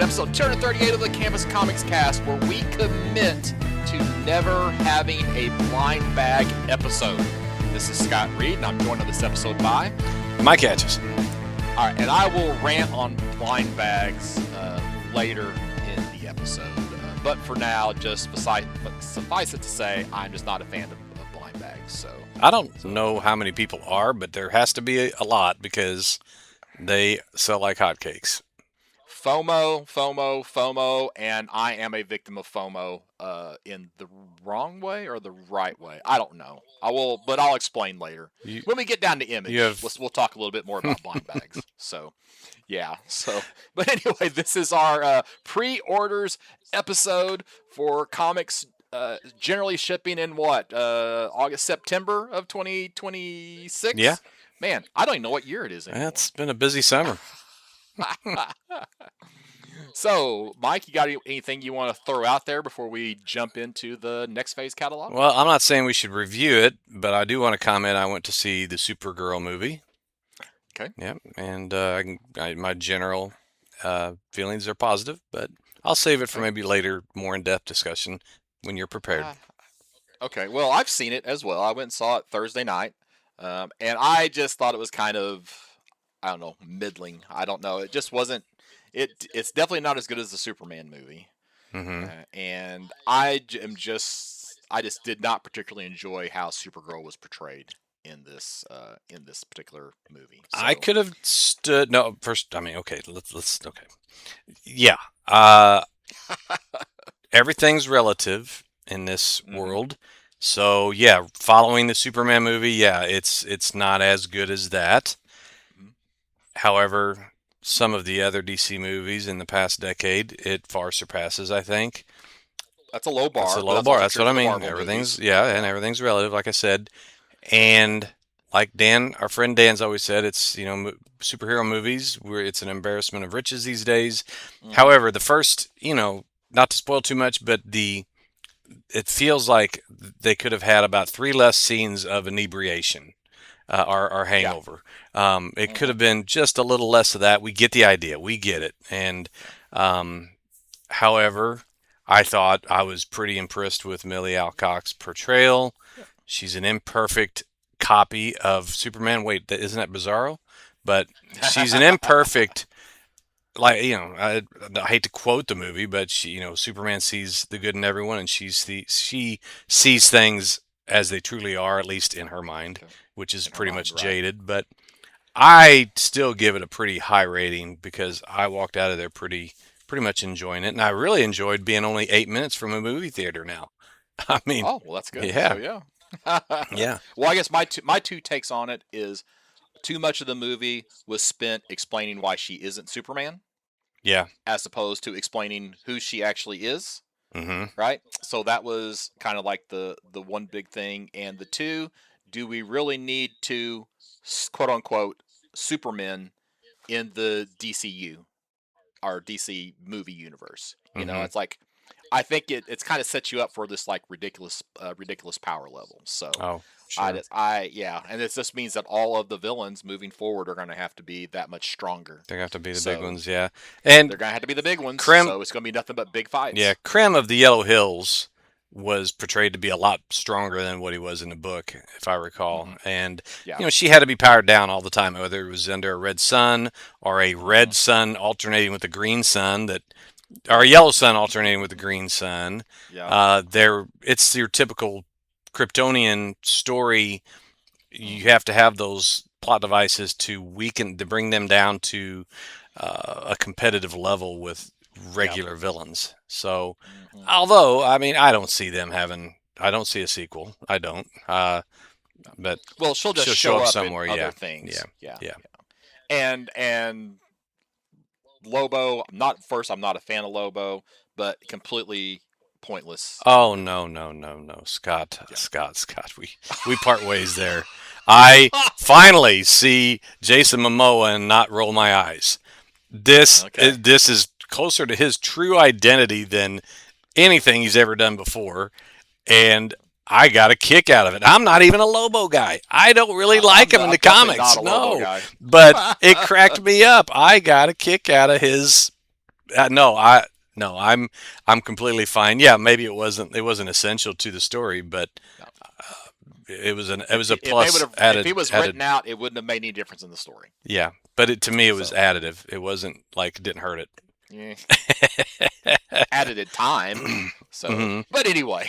episode 238 of the Canvas Comics Cast, where we commit to never having a blind bag episode. This is Scott Reed, and I'm joined on this episode by Mike Hatches. All right, and I will rant on blind bags later in the episode. But for now, just suffice it to say, I'm just not a fan of blind bags. So I don't know how many people are, but there has to be a lot because they sell like hotcakes. FOMO, and I am a victim of FOMO in the wrong way or the right way. I don't know. But I'll explain later. When we get down to image, we'll talk a little bit more about blind bags. So, yeah. But anyway, this is our pre-orders episode for comics generally shipping in August, September of 2026? Yeah. Man, I don't even know what year it is anymore. It's been a busy summer. So, Mike, you got anything you want to throw out there before we jump into the next phase catalog? Well, I'm not saying we should review it, but I do want to comment. I went to see the Supergirl movie. Okay. Yeah, and my general feelings are positive, but I'll save it for maybe later, more in-depth discussion when you're prepared. Okay. Well, I've seen it as well. I went and saw it Thursday night, and I just thought it was kind of, I don't know, middling. I don't know. It just wasn't. It's definitely not as good as the Superman movie, and I just did not particularly enjoy how Supergirl was portrayed in this particular movie. So. I could have stood. No, first, I mean, okay, let's okay, yeah. Everything's relative in this world, so yeah. Following the Superman movie, yeah, it's not as good as that. However, some of the other DC movies in the past decade, it far surpasses, I think. That's a low bar. That's a low bar. That's what I mean. Everything's and everything's relative, like I said. And like Dan, our friend Dan's always said, it's superhero movies where it's an embarrassment of riches these days. However, the first, not to spoil too much, but it feels like they could have had about 3 less scenes of inebriation. Our hangover. It could have been just a little less of that. We get the idea. We get it. And however, I thought I was pretty impressed with Millie Alcock's portrayal. She's an imperfect copy of Superman. Wait, isn't that Bizarro? But she's an imperfect. I hate to quote the movie, but Superman sees the good in everyone, and she sees things as they truly are, at least in her mind, which is pretty much jaded. But I still give it a pretty high rating because I walked out of there pretty much enjoying it, and I really enjoyed being only 8 minutes from a movie theater now. I mean, oh well, that's good. Yeah, so, yeah, yeah. Well, I guess my two takes on it is too much of the movie was spent explaining why she isn't Superman. Yeah, as opposed to explaining who she actually is. Mm-hmm. Right? So that was kind of like the one big thing. And the two, do we really need to, quote unquote, Supermen in the DCU, our DC movie universe? It's like, I think it's kind of sets you up for this like ridiculous power level. So sure. And it just means that all of the villains moving forward are going to have to be that much stronger. They're going to have to be the big ones, yeah. And they're going to have to be the big ones, so it's going to be nothing but big fights. Yeah, Krem of the Yellow Hills was portrayed to be a lot stronger than what he was in the book, if I recall. And, she had to be powered down all the time, whether it was under a red sun or a red sun alternating with a green sun or a yellow sun alternating with a green sun. Yeah. It's your typical Kryptonian story. You have to have those plot devices to bring them down to a competitive level with regular villains. So, although I don't see them I don't see a sequel. I don't. But she'll just show up somewhere. In other things. Yeah. And Lobo. I'm not a fan of Lobo, but completely pointless. Oh no, Scott. Yeah. Scott. We part ways there. I finally see Jason Momoa and not roll my eyes. This is closer to his true identity than anything he's ever done before, and I got a kick out of it. I'm not even a Lobo guy. I don't really like him in the comics. No, but it cracked me up. I got a kick out of his No, I'm completely fine. Yeah, maybe it wasn't essential to the story, but No. it was a If they would plus have, if he added was written added. out, it wouldn't have made any difference in the story. Yeah, but to me it was So, additive. It wasn't like it didn't hurt it. yeah, added in time. So, Hmm. but anyway,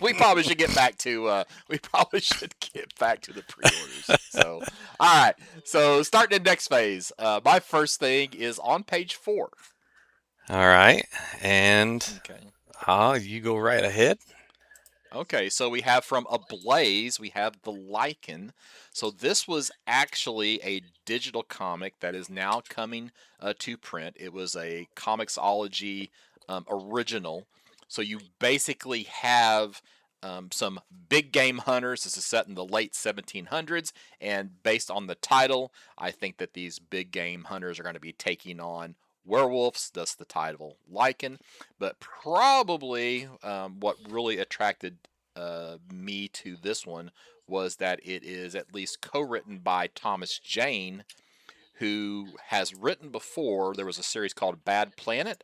we probably should get back to the pre-orders. So, all right. So, starting the next phase. My first thing is on page 4. All right, and Okay. you go right ahead. Okay, so we have from Ablaze, we have the Lycan. So this was actually a digital comic that is now coming to print. It was a Comixology original. So you basically have some big game hunters. This is set in the late 1700s, and based on the title, I think that these big game hunters are going to be taking on werewolves. Thus the title Lycan. But probably what really attracted me to this one was that it is at least co-written by Thomas Jane, who has written before. There was a series called Bad Planet,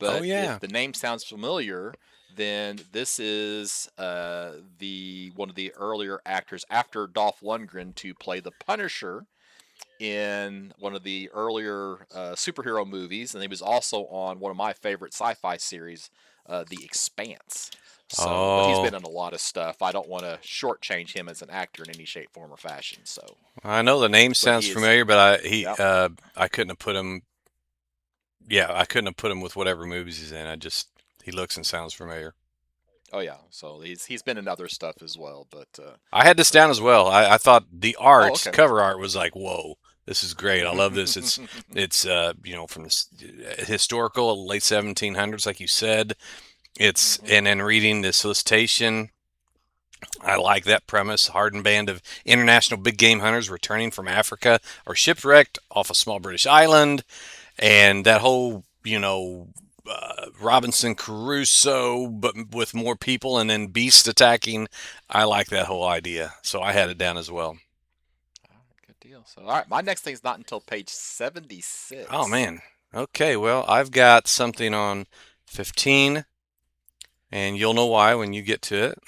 Oh but if yeah. the name sounds familiar, then this is the one of the earlier actors after Dolph Lundgren to play the Punisher in one of the earlier superhero movies, and he was also on one of my favorite sci-fi series, The Expanse. So, but he's Oh, been in a lot of stuff. I don't want to shortchange him as an actor in any shape, form, or fashion. So, I know the name but sounds he is, familiar, but yep. I couldn't have put him. Yeah, I couldn't have put him with whatever movies he's in. He looks and sounds familiar. Oh yeah. So he's been in other stuff as well. I had this But down as well. I thought the oh art, okay. cover art, was like, whoa, this is great. I love this. It's from this historical late 1700s, like you said. It's Mhm. and then reading the solicitation, I like that premise. Hardened band of international big game hunters returning from Africa are shipwrecked off a small British island, and that whole Robinson Crusoe, but with more people, and then beast attacking. I like that whole idea, so I had it down as well. All right, good deal. So all right, my next thing's not until page Oh 76. man. Okay, well I've got something on 15, and you'll know why when you get to it.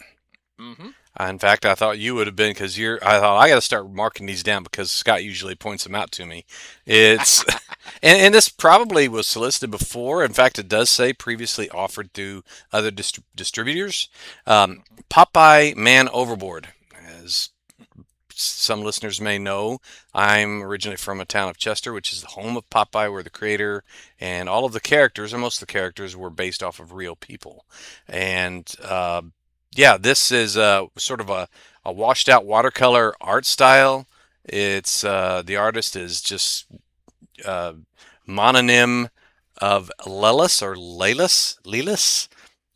Mm-hmm. In fact, I thought you would have been because I thought I got to start marking these down because Scott usually points them out to me. It's and this probably was solicited before. In fact, it does say previously offered through other distributors. Popeye Man Overboard, as some listeners may know, I'm originally from a town of Chester, which is the home of Popeye, where the creator and all of the characters, or most of the characters, were based off of real people. And yeah, this is sort of a washed out watercolor art style. It's the artist is just uh, mononym of Lelis,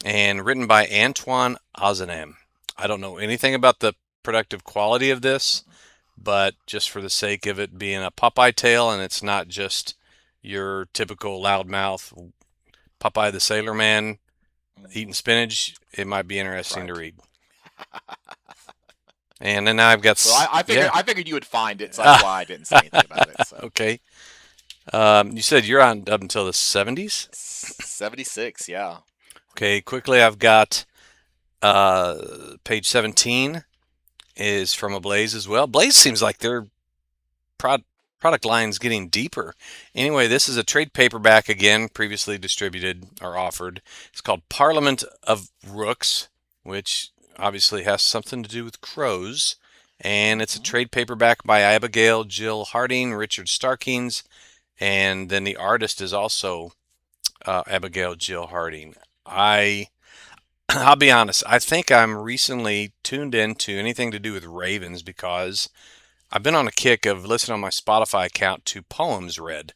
and written by Antoine Ozanam. I don't know anything about the productive quality of this, but just for the sake of it being a Popeye tale, and it's not just your typical loudmouth Popeye the Sailor Man eating spinach, it might be interesting to Right. read. And then I've got, Well, I figured yeah. I figured you would find it, so that's why I didn't say anything about it. So Okay. You said you're on up until the 70s? 76, yeah. Okay, quickly, I've got page 17 is from a Blaze as well. Blaze seems like their prod, product line's getting deeper. Anyway, this is a trade paperback again, previously distributed or offered. It's called Parliament of Rooks, which obviously has something to do with crows. And it's a Hmm. trade paperback by Abigail Jill Harding, Richard Starkings, and then the artist is also Abigail Jill Harding. I'll be honest. I think I'm recently tuned into anything to do with ravens because I've been on a kick of listening on my Spotify account to poems read,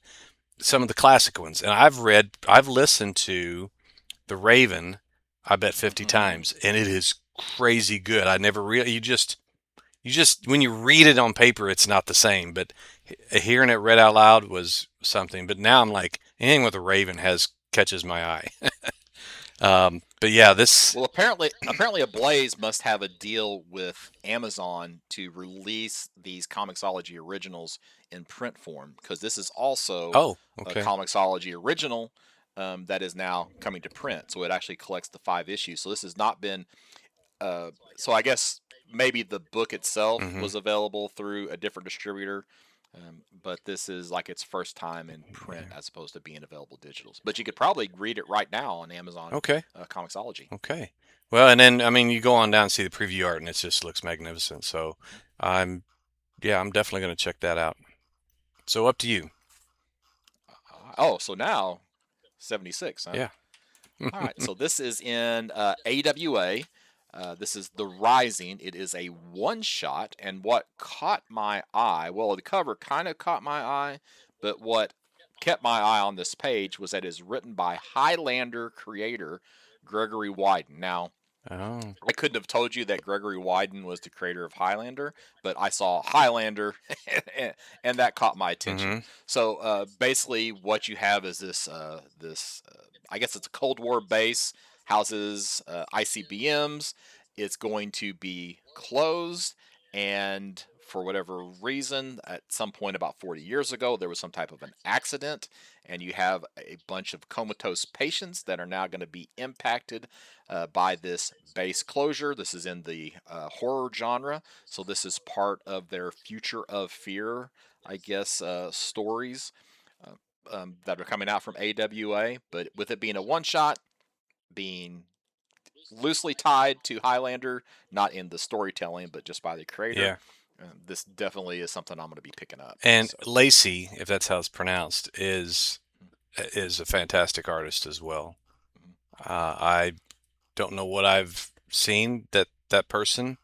some of the classic ones, and I've listened to The Raven, I bet 50 Hmm. times, and it is crazy good. I never really you just when you read it on paper, it's not the same, but hearing it read out loud was something. But now I'm like anything with a Raven has catches my eye. But yeah, this. Well, apparently, Ablaze must have a deal with Amazon to release these Comixology originals in print form because this is also Oh, a okay. Comixology original that is now coming to print. So it actually collects the 5 issues. So this has not been. So I guess maybe the book itself was available through a different distributor. But this is like its first time in print as opposed to being available digitals. But you could probably read it right now on Amazon Okay. Comixology. Okay. Well, and then I mean, you go on down and see the preview art, and it just looks magnificent. So, I'm I'm definitely going to check that out. So up to you. Oh, so now 76, huh? Yeah. All right, so this is in AWA. This is The Rising. It is a one shot, and what caught my eye, well, the cover kind of caught my eye, but what kept my eye on this page was that it is written by Highlander creator Gregory Wyden. Now, Oh. I couldn't have told you that Gregory Wyden was the creator of Highlander, but I saw Highlander, and that caught my attention. So basically, what you have is this I guess it's a Cold War base, houses ICBMs. It's going to be closed, and for whatever reason, at some point about 40 years ago, there was some type of an accident, and you have a bunch of comatose patients that are now going to be impacted by this base closure. This is in the horror genre, so this is part of their Future of Fear, I guess, stories that are coming out from AWA. But with it being a one shot, being loosely tied to Highlander, not in the storytelling, but just by the creator. Yeah. This definitely is something I'm going to be picking up. And so. Lacey, if that's how it's pronounced, is a fantastic artist as well. I don't know what I've seen that person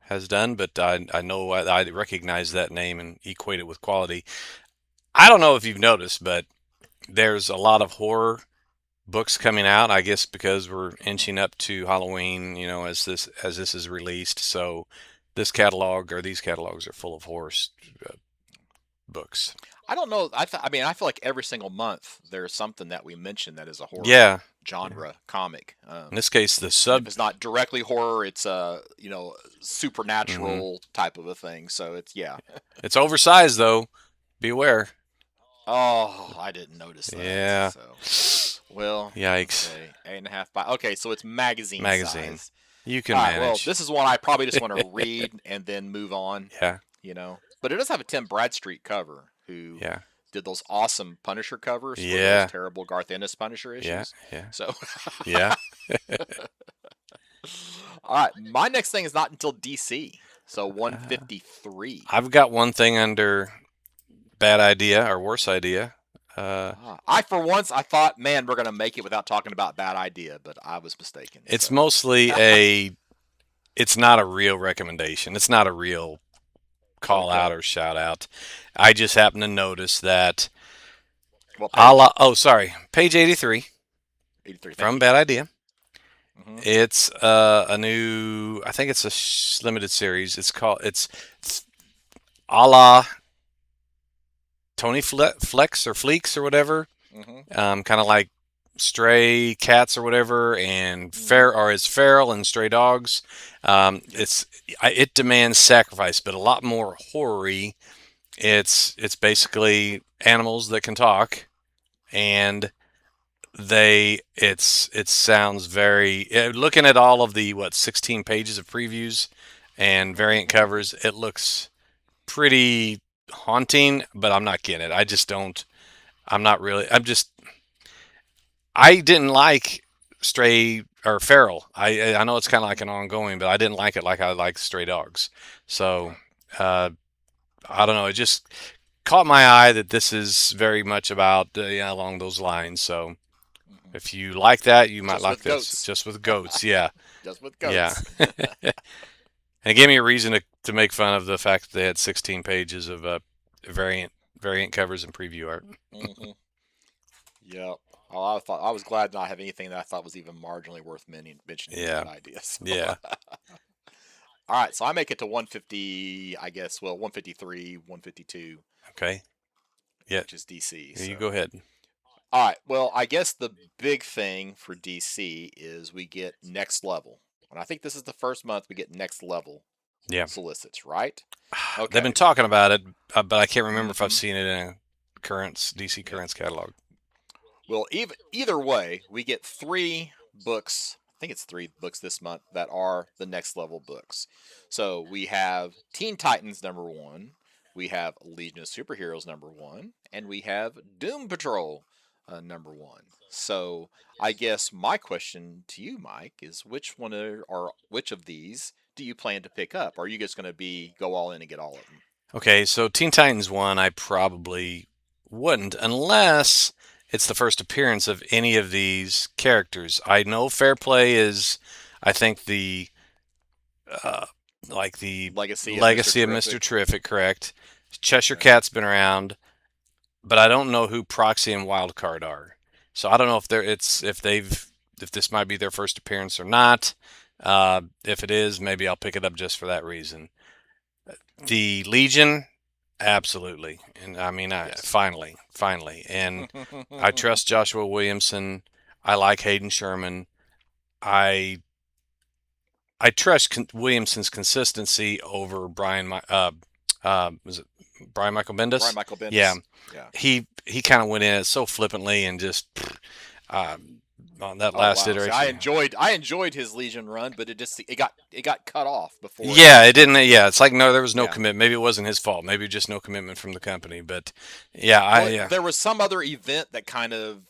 has done, but I know I recognize that name and equate it with quality. I don't know if you've noticed, but there's a lot of horror books coming out, I guess because we're inching up to Halloween, as this is released. So this catalog or these catalogs are full of horror books. I don't know. I mean, I feel like every single month there's something that we mention that is a horror genre comic. In this case, if it's not directly horror, it's a supernatural type of a thing. So it's it's oversized though. Beware. Oh, I didn't notice that. Yeah. So, well, yikes. Okay, 8.5 by. Okay, so it's magazine size. You can manage. Well, this is one I probably just want to read and then move on. Yeah. But it does have a Tim Bradstreet cover who did those awesome Punisher covers for those terrible Garth Ennis Punisher issues. Yeah. So. Yeah. All right, my next thing is not until DC. So 153. I've got one thing under bad idea or worse idea. I for once I thought, man, we're gonna make it without talking about bad idea, but I was mistaken. It's mostly it's not a real recommendation. It's not a real call out or shout out. I just happen to notice that page 83. 83 from Bad Idea. It's a new, I think it's a limited series. It's a la Tony Flex or Fleeks or whatever. Kind of like Stray Cats or whatever, and it's Feral and Stray Dogs. It demands sacrifice, but a lot more horror-y. It's basically animals that can talk, and it sounds very, looking at all of the 16 pages of previews and variant covers, it looks pretty haunting, but I'm not getting it. I didn't like Stray or Feral. I know it's kind of like an ongoing, but I didn't like it like I like Stray Dogs. So I don't know. It just caught my eye that this is very much about along those lines. So if you like that, you might like this. Goats. Just with goats, yeah. Just with goats. Yeah. And it gave me a reason to make fun of the fact that they had 16 pages of variant covers and preview art. Yep. Oh, I was glad to not have anything that I thought was even marginally worth mentioning. Bad ideas. Yeah. All right, so I make it to 150, I guess. Well, 153, 152. Okay. Yeah. Which is DC. You go ahead. All right. Well, I guess the big thing for DC is we get Next Level. And I think this is the first month we get Next Level solicits, right? Okay. They've been talking about it, but I can't remember if I've seen it in a DC Currents catalog. Well, either way, we get 3 books. I think it's 3 books this month that are the next level books. So we have Teen Titans #1, we have Legion of Superheroes #1, and we have Doom Patrol #1. So I guess my question to you, Mike, is which one or which of these do you plan to pick up? Or are you just going to be go all in and get all of them? Okay, so Teen Titans 1, I probably wouldn't unless it's the first appearance of any of these characters. I know Fair Play is, I think, uh, the Legacy of Mr. legacy of Mr. Terrific. Terrific, correct? Cheshire Yeah. Cat's been around, but I don't know who Proxy and Wildcard are. So I don't know if this might be their first appearance or not. If it is, maybe I'll pick it up just for that reason. The Legion, absolutely, and I mean, Yes. finally, and I trust Joshua Williamson. I like Hayden Sherman. I I trust Williamson's consistency over was it Brian Michael Brian Bendis? Michael Yeah, Bendis. Yeah. he kind of went in it so flippantly and just uh, on that Oh last wow! See, I iteration. enjoyed his Legion run, but it got cut off before it Yeah, it actually. didn't. Yeah, it's like no, there was no Yeah. commitment. Maybe it wasn't his fault. Maybe just no commitment from the company. But yeah, Well, yeah. there was some other event that kind of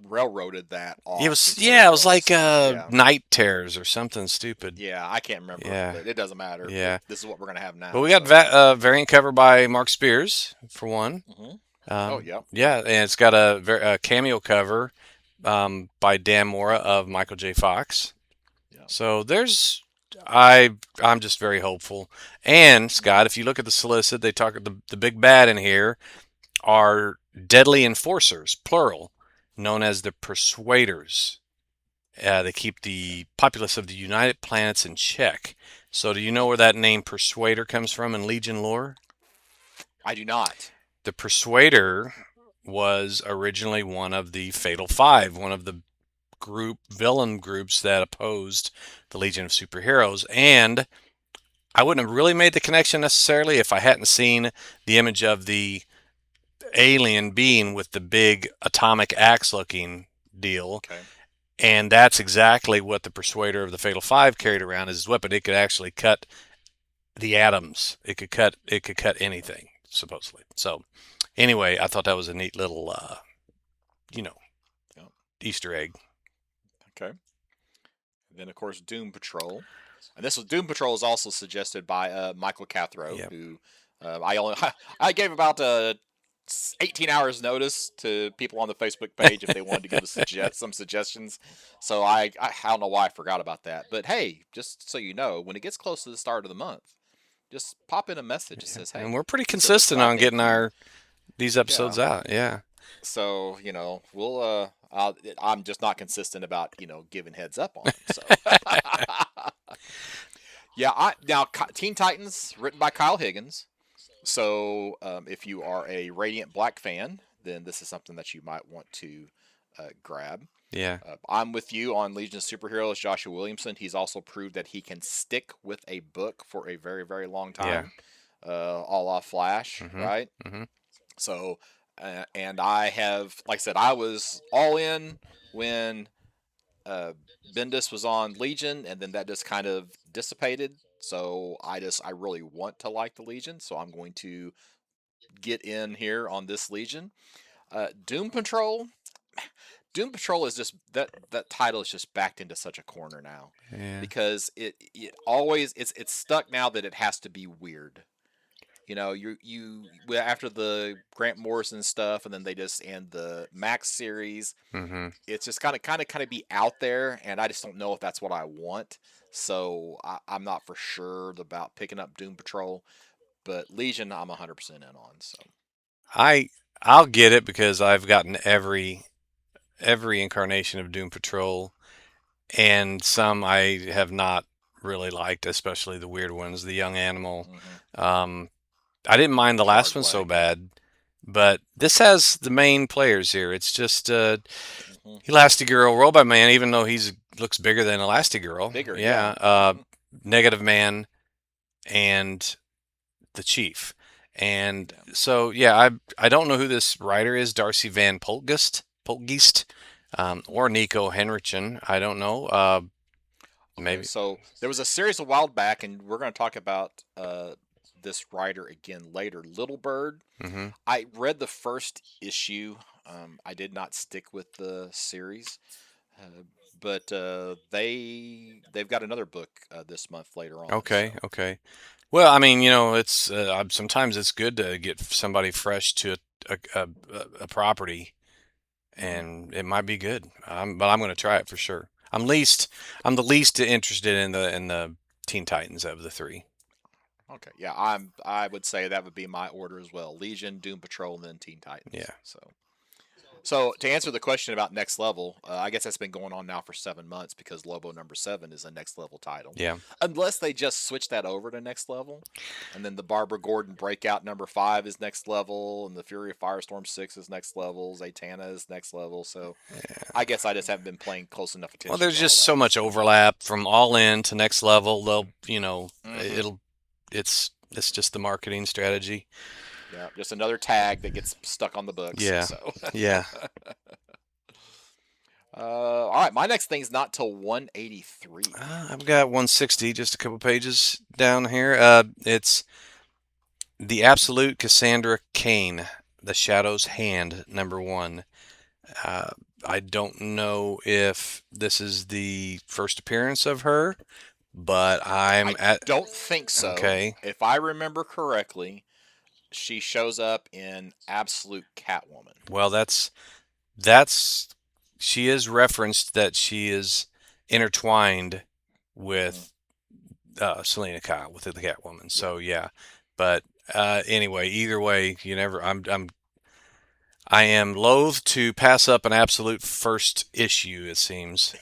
railroaded that It off was into what it it was like was. Yeah. night terrors or something stupid. Yeah, I can't remember, Yeah, but it doesn't matter. yeah. This is what we're gonna have But now. we got So. variant cover by Mark Spears for one. Hmm. Oh yeah. Yeah, and it's got a cameo cover by Dan Mora of Michael J. Fox. Yeah. So I'm just very hopeful. And Scott, if you look at the solicit, they talk the big bad in here are deadly enforcers, plural, known as the Persuaders. They keep the populace of the United Planets in check. So, do you know where that name Persuader comes from in Legion lore? I do not. The Persuader was originally one of the Fatal Five, one of the villain groups that opposed the Legion of Superheroes. And I wouldn't have really made the connection necessarily if I hadn't seen the image of the alien being with the big atomic axe looking deal. Okay. And that's exactly what the Persuader of the Fatal Five carried around as his weapon. It could actually cut the atoms. It could cut anything, supposedly. So anyway, I thought that was a neat little you know, Yeah. Easter egg. Okay. And then of course Doom Patrol, and Doom Patrol is also suggested by Michael Cathro, Yep. who I gave about 18 hours notice to people on the Facebook page if they wanted to give us some suggestions. So I don't know why I forgot about that, but hey, just so you know, when it gets close to the start of the month, just pop in a message that says, "Hey." And we're pretty So consistent on getting you. these episodes out. Yeah. So we'll I'm just not consistent about giving heads up on them. So yeah, now Teen Titans written by Kyle Higgins. So if you are a Radiant Black fan, then this is something that you might want to grab. Yeah. I'm with you on Legion of Superheroes. Joshua Williamson. He's also proved that he can stick with a book for a very, very long time. Yeah. A la Flash, right? Mm-hmm. So, and I have, like I said, I was all in when Bendis was on Legion, and then that just kind of dissipated. So I really want to like the Legion, so I'm going to get in here on this Legion. Doom Patrol. Doom Patrol is just that title is just backed into such a corner now. Yeah. Because it always it's stuck now that it has to be weird. You after the Grant Morrison stuff, and then they just end the Max series. Mm-hmm. It's just kind of be out there, and I just don't know if that's what I want. So I'm not for sure about picking up Doom Patrol, but Legion I'm 100% in on. So I'll get it because I've gotten every incarnation of Doom Patrol, and some I have not really liked, especially the weird ones, the Young Animal. Mm-hmm. I didn't mind the last one so bad, but this has the main players here. It's just Elastigirl, Robot Man, even though he looks bigger than Elastigirl. Bigger, yeah. Negative Man, and the Chief. And Yeah. so, yeah, I don't know who this writer is, Darcy Van Polgeest, or Nico Henrichsen. I don't know. Okay, Maybe. so there was a series a while back, and we're going to talk about this writer again later. Little Bird. Hmm. I read the first issue. I did not stick with the series, uh, but they've got another book this month later on. Okay, So. okay. Well, I mean, it's sometimes it's good to get somebody fresh to a property, Hmm. and it might be good. But I'm going to try it for sure. I'm the least interested in the Teen Titans of the three. Okay, yeah, I would say that would be my order as well. Legion, Doom Patrol, and then Teen Yeah, Titans. So to answer the question about next level, I guess that's been going on now for 7 months because Lobo #7 is a next level title, yeah. unless they just switch that over to next level, and then the Barbara Gordon Breakout #5 is next level, and the Fury of Firestorm 6 is next level, Zatanna is next level. So I guess I just haven't been paying close enough Well, attention there's to all just so that. much So. overlap from All In to Next Level. Hmm. It'll it's just the marketing strategy. Yeah, just another tag that gets stuck on the books. Yeah, So. yeah. All right, my next thing's not till 183. I've got 160, just a couple pages down here. It's The Absolute Cassandra Cain, The Shadow's Hand, #1. Uh, I don't know if this is the first appearance of her, but I'm I at. don't think so. Okay. If I remember correctly, she shows up in Absolute Catwoman. Well, that's she is referenced that she is intertwined Hmm. with Selena Kyle with the Catwoman. Yeah. So yeah, but anyway, either way, you never. I am loath to pass up an absolute first issue. It seems.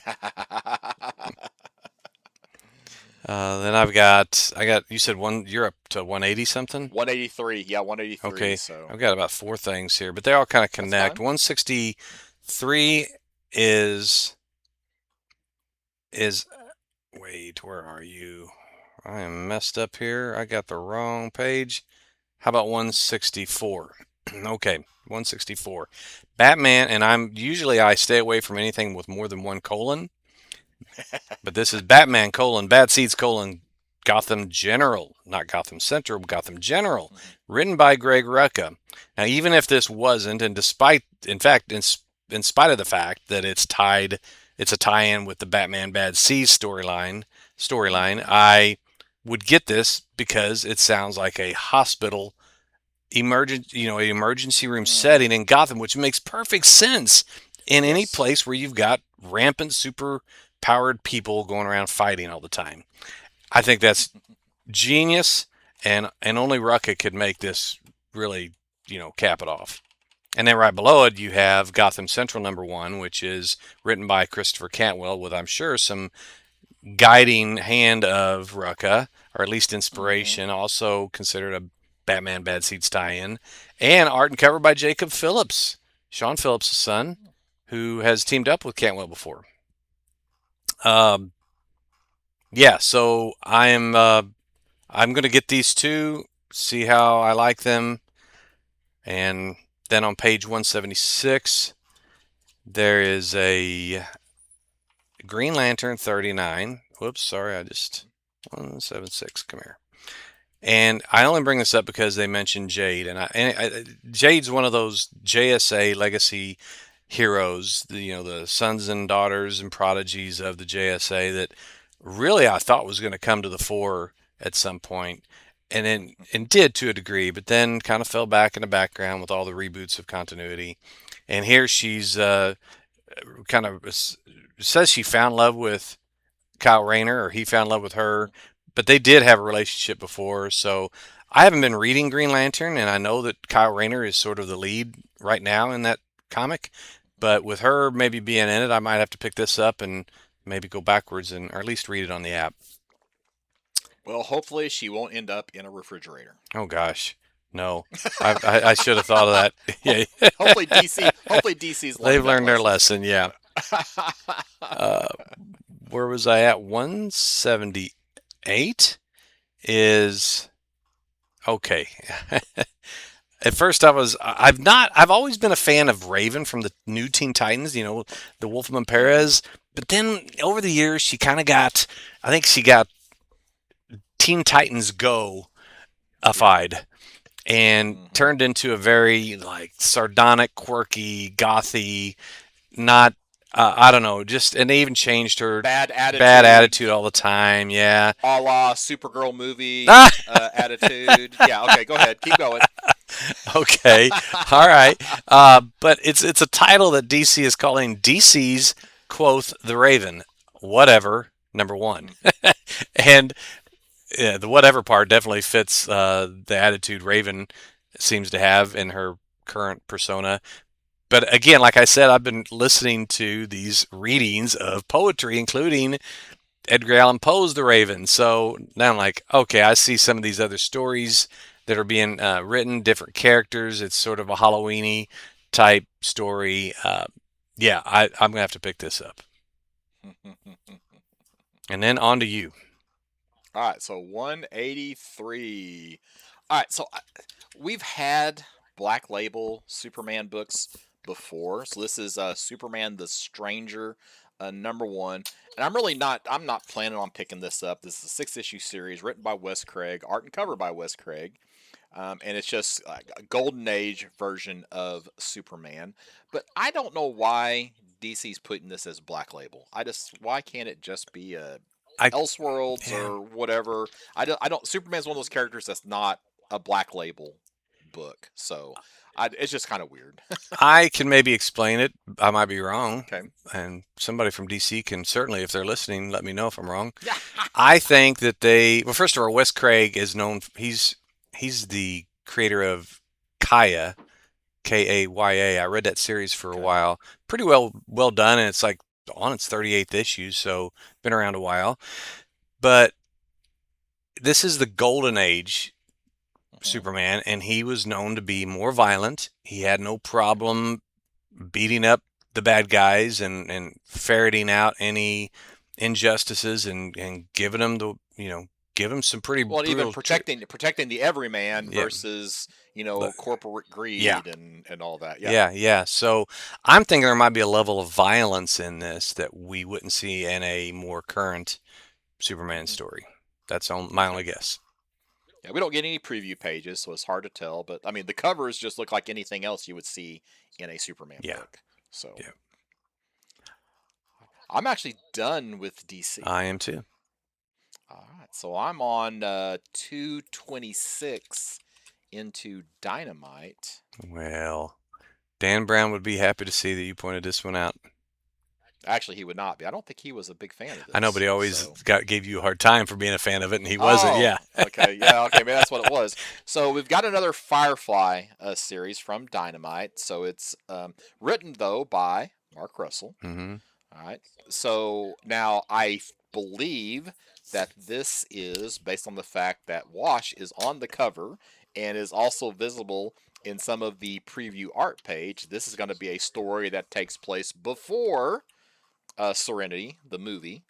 Then I got. You said one. You're up to 180 something. 183. Yeah, 183. Okay, So I've got about four things here, but they all kind of that's connect. fine. 163 is is wait, where are you? I am messed up here. I got the wrong page. How about 164? Okay, 164. Batman, and I stay away from anything with more than one colon, but this is Batman Bad Seeds Gotham General, not Gotham Central, Gotham General, Hmm. written by Greg Rucka. Now, even if this wasn't, and in spite of the fact that it's a tie-in with the Batman Bad Seeds storyline, Hmm. I would get this because it sounds like a hospital emergency room Hmm. setting in Gotham, which makes perfect sense in any Yes. place where you've got rampant super powered people going around fighting all the time. I think that's genius, and only Rucka could make this really, cap it off. And then right below it, you have Gotham Central #1, which is written by Christopher Cantwell, with I'm sure some guiding hand of Rucka, or at least Hmm. inspiration. Also considered a Batman Bad Seeds tie-in, and art and cover by Jacob Phillips, Sean Phillips' son, who has teamed up with Cantwell before. Um, yeah, so I'm gonna get these two, see how I like them, and then on page 176 there is a Green Lantern 39. Whoops, sorry, I just 176. Come here. And I only bring this up because they mentioned Jade, Jade's one of those JSA legacy heroes, the sons and daughters and prodigies of the JSA that really I thought was going to come to the fore at some point, and did to a degree, but then kind of fell back in the background with all the reboots of continuity. And here she's kind of says she found love with Kyle Rayner, or he found love with her, but they did have a relationship before. So I haven't been reading Green Lantern, and I know that Kyle Rayner is sort of the lead right now in that comic. But with her maybe being in it, I might have to pick this up and maybe go backwards, or at least read it on the app. Well, hopefully she won't end up in a refrigerator. Oh gosh, no, I should have thought of that. Ho- Yeah, hopefully DC. Hopefully DC's they've learned that learned their lesson. lesson. Yeah. Uh, where was I at? 178 is Okay. At first, I've always been a fan of Raven from the new Teen Titans. The Wolfman Mm-hmm. Perez. But then over the years, she kind of got. I think she got Teen Titans Go Yeah. ified and Mm-hmm. turned into a very like sardonic, quirky, gothy, not I don't know, just and they even changed her Bad bad attitude, attitude all the time. Yeah. a la Supergirl movie attitude. Yeah. Okay. Go ahead. Keep going. Okay. All right. But it's a title that DC is calling DC's quoth the Raven. Whatever. Number one. Mhm. And yeah, the whatever part definitely fits the attitude Raven seems to have in her current persona. But again, like I said, I've been listening to these readings of poetry, including Edgar Allan Poe's The Raven. So now I'm like, okay, I see some of these other stories that are being written, different characters. It's sort of a Halloweeny type story. Yeah, I'm gonna have to pick this up. And then on to you. All right, so 183. All right, so we've had Black Label Superman books before. So this is Superman the Stranger, #1. And I'm not planning on picking this up. This is a 6-issue series written by Wes Craig, art and cover by Wes Craig. And it's just a golden age version of Superman. But I don't know why DC's putting this as Black Label. Why can't it just be a I Elseworlds yeah, or whatever? I don't. Superman's one of those characters that's not a Black Label book, so it's just kind of weird. I can maybe explain it. I might be wrong, Okay. and somebody from DC can certainly, if they're listening, let me know if I'm wrong. Yeah. I think that well, first of all, Wes Craig is known. He's the creator of Kaya, Kaya. I read that series for a Okay. while. Pretty well done, and it's like on its 38th issue, so been around a while. But this is the golden age Hmm. Superman, and he was known to be more violent. He had no problem beating up the bad guys and ferreting out any injustices and giving them give them some pretty Well, even brutal protecting the everyman yeah versus but corporate yeah greed and all that. Yeah. yeah so I'm thinking there might be a level of violence in this that we wouldn't see in a more current Superman Mm. story. That's my Okay. only guess. Yeah, we don't get any preview pages, so it's hard to tell. But I mean, the covers just look like anything else you would see in a Superman Yeah, book. So yeah, I'm actually done with DC. I am too. All right, so I'm on 226 into Dynamite. Well, Dan Brown would be happy to see that you pointed this one out. Actually, he would not be. I don't think he was a big fan of I know, but this. he always So, gave you a hard time for being a fan of it, and he wasn't. oh, Yeah. okay, yeah, okay, maybe that's what it was. So we've got another Firefly series from Dynamite. So it's written though by Mark Russell. Mm-hmm. All right. So now I believe that this is based on the fact that Wash is on the cover and is also visible in some of the preview art page. This is going to be a story that takes place before Serenity, the movie,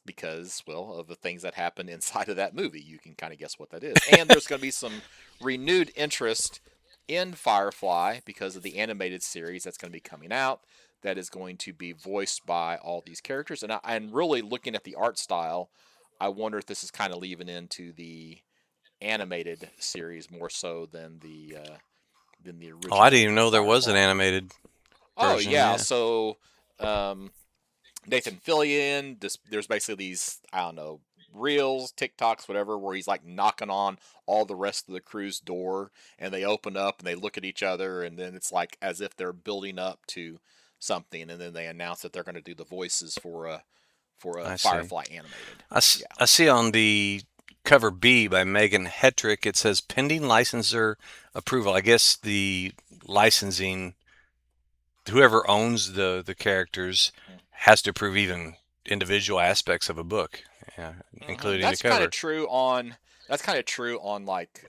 because, well, of the things that happen inside of that movie. You can kind of guess what that is. And there's going to be some renewed interest in Firefly because of the animated series that's going to be coming out that is going to be voiced by all these characters. And really looking at the art style, I wonder if this is kind of leaving into the animated series more so than the Oh, I didn't original even know there was an Firefly. animated Oh version. yeah, Yeah. so um, Nathan Fillion. There's basically these, I don't know, reels, TikToks, whatever, where he's like knocking on all the rest of the crew's door, and they open up and they look at each other, and then it's like as if they're building up to something, and then they announce that they're going to do the voices for a I see. Firefly animated. Yeah. I see on the cover B by Megan Hetrick, it says pending licensor approval. I guess the licensing, whoever owns the characters has to approve even individual aspects of a book, yeah, Mm-hmm. including the cover. That's kind of true on like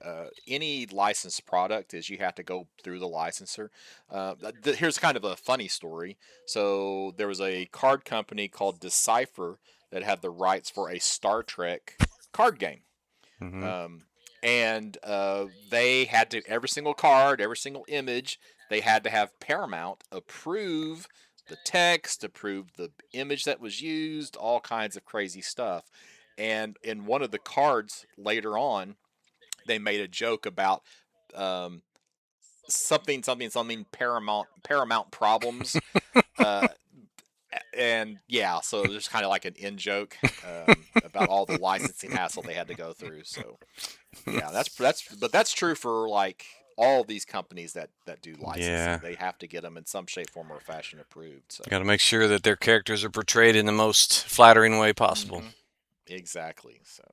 any licensed product is you have to go through the licensor. Here's kind of a funny story. So there was a card company called Decipher that had the rights for a Star Trek card game. Hmm. Um, And they had to, every single card, every single image, they had to have Paramount approve the text, approve the image that was used, all kinds of crazy stuff. And in one of the cards later on, they made a joke about um, something Paramount problems. Uh, and yeah, so there's kind of like an in joke about all the licensing hassle they had to go through. So yeah, that's true for like all these companies that do licensing. Yeah. They have to get them in some shape, form, or fashion approved. So Got to make sure that their characters are portrayed in the most flattering way possible. Exactly. So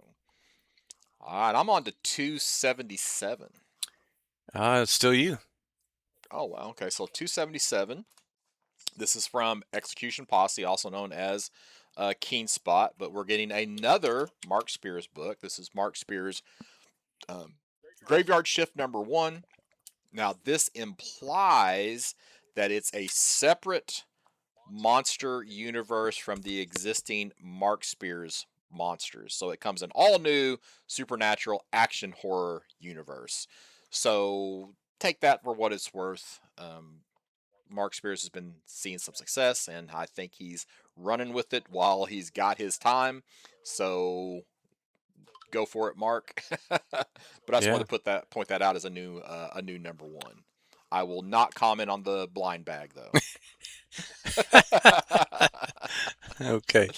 all right, I'm on to 277. It's still you. Oh wow. Okay, so 277. This is from Execution Posse, also known as Keen Spot, but we're getting another Mark Spears book. This is Mark Spears' Graveyard Shift #1. Now, this implies that it's a separate monster universe from the existing Mark Spears monsters. So it comes an all new supernatural action horror universe. So take that for what it's worth. Mark Spears has been seeing some success, and I think he's running with it while he's got his time. So go for it, Mark. But I just wanted to point that out as a new #1. I will not comment on the blind bag though. Okay.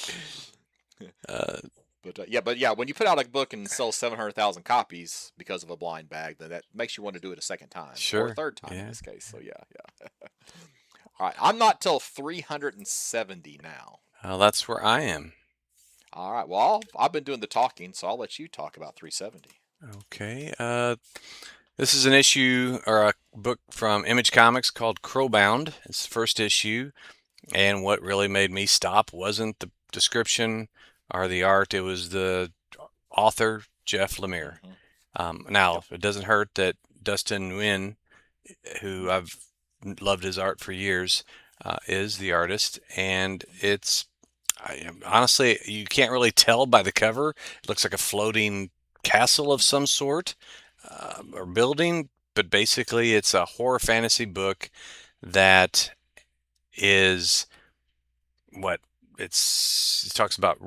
But yeah, when you put out a book and sell 700,000 copies because of a blind bag, then that makes you want to do it a second time or a third time in this case. So yeah. All right, I'm not till 370 now. Well, that's where I am. All right. Well, I've been doing the talking, so I'll let you talk about 370. Okay. This is an issue or a book from Image Comics called Crowbound. It's the first issue, and what really made me stop wasn't the description or the art. It was the author, Jeff Lemire. Now, it doesn't hurt that Dustin Nguyen, who I've loved his art for years, is the artist, and honestly, you can't really tell by the cover. It looks like a floating castle of some sort or building, but basically it's a horror fantasy book that is what it talks about.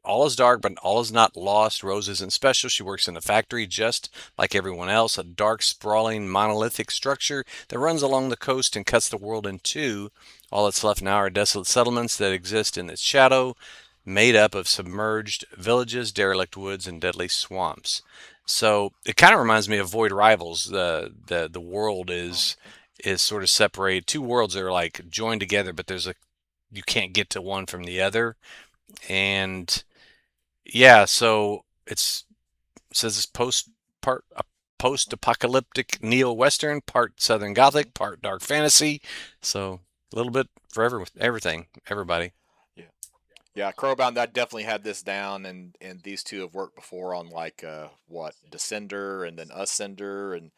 All is dark, but all is not lost. Rose isn't special. She works in a factory just like everyone else, a dark, sprawling, monolithic structure that runs along the coast and cuts the world in two. All that's left now are desolate settlements that exist in its shadow, made up of submerged villages, derelict woods, and deadly swamps. So it kind of reminds me of Void Rivals. The world is sort of separated. Two worlds are like joined together, but you can't get to one from the other. And yeah, so it says it's post-apocalyptic neo-western, part Southern Gothic, part dark fantasy. So a little bit for everything, everybody. Yeah, Crowbound, that definitely had this down, and these two have worked before on like Descender and then Ascender, and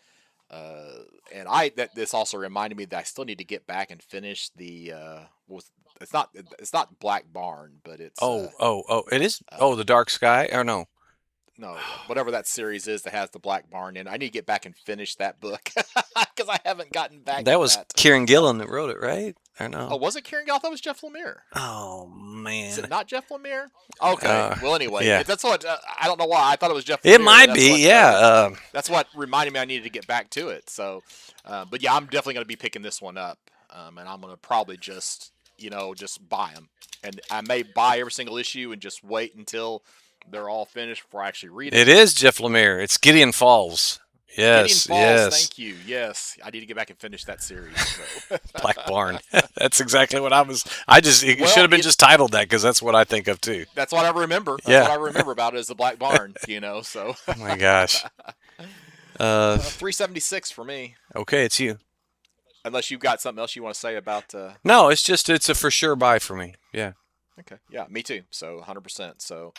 this also reminded me that I still need to get back and finish the it's not Black Barn, but it's it is the Dark Sky or no. No, whatever that series is that has the Black Barn in. I need to get back and finish that book because I haven't gotten back. That was Kieran Gillen that wrote it, right? Or no? Oh, was it Kieran Gillen? I thought it was Jeff Lemire. Oh man, is it not Jeff Lemire? Okay, well anyway, that's what I don't know why I thought it was Jeff. It might be, yeah. That's what reminded me I needed to get back to it. So, but yeah, I'm definitely going to be picking this one up, and I'm going to probably just buy them, and I may buy every single issue and just wait until they're all finished before I actually read it. It is Jeff Lemire. It's Gideon Falls. Yes, Gideon Falls, yes. Thank you. Yes, I need to get back and finish that series. So. Black Barn. That's exactly what I was. It should have been just titled that because that's what I think of too. That's what I remember. That's what I remember about it is the Black Barn. So. Oh my gosh. 376 for me. Okay, it's you. Unless you've got something else you want to say about. No, it's a for sure buy for me. Yeah. Okay. Yeah, me too. So 100%. So,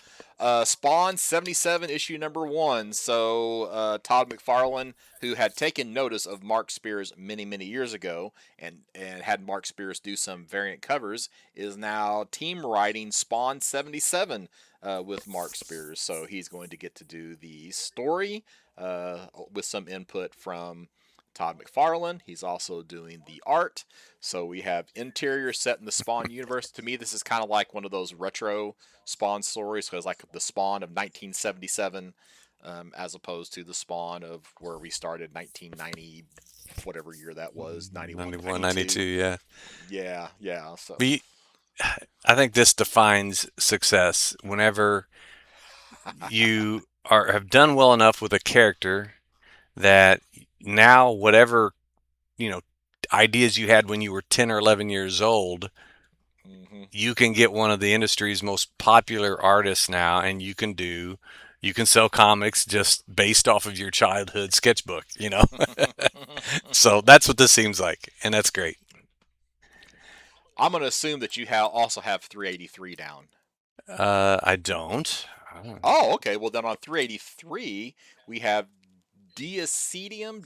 Spawn 77 issue #1. So Todd McFarlane, who had taken notice of Mark Spears many years ago, and had Mark Spears do some variant covers, is now team writing Spawn 77 with Mark Spears. So he's going to get to do the story with some input from Todd McFarlane. He's also doing the art. So we have interior set in the Spawn universe. To me, this is kind of like one of those retro Spawn stories, because like the Spawn of 1977, as opposed to the Spawn of where we started 1990, whatever year that was, 91, 91, 92, 92. yeah. Yeah, yeah. So But I think this defines success. Whenever you have done well enough with a character that now whatever, you know, ideas you had when you were 10 or 11 years old, hmm you can get one of the industry's most popular artists now, and you can sell comics just based off of your childhood sketchbook, you know. So that's what this seems like, and that's great. I'm going to assume that you also have 383 down. I don't. I don't. Oh, okay. Well, then on 383, we have Diacidium,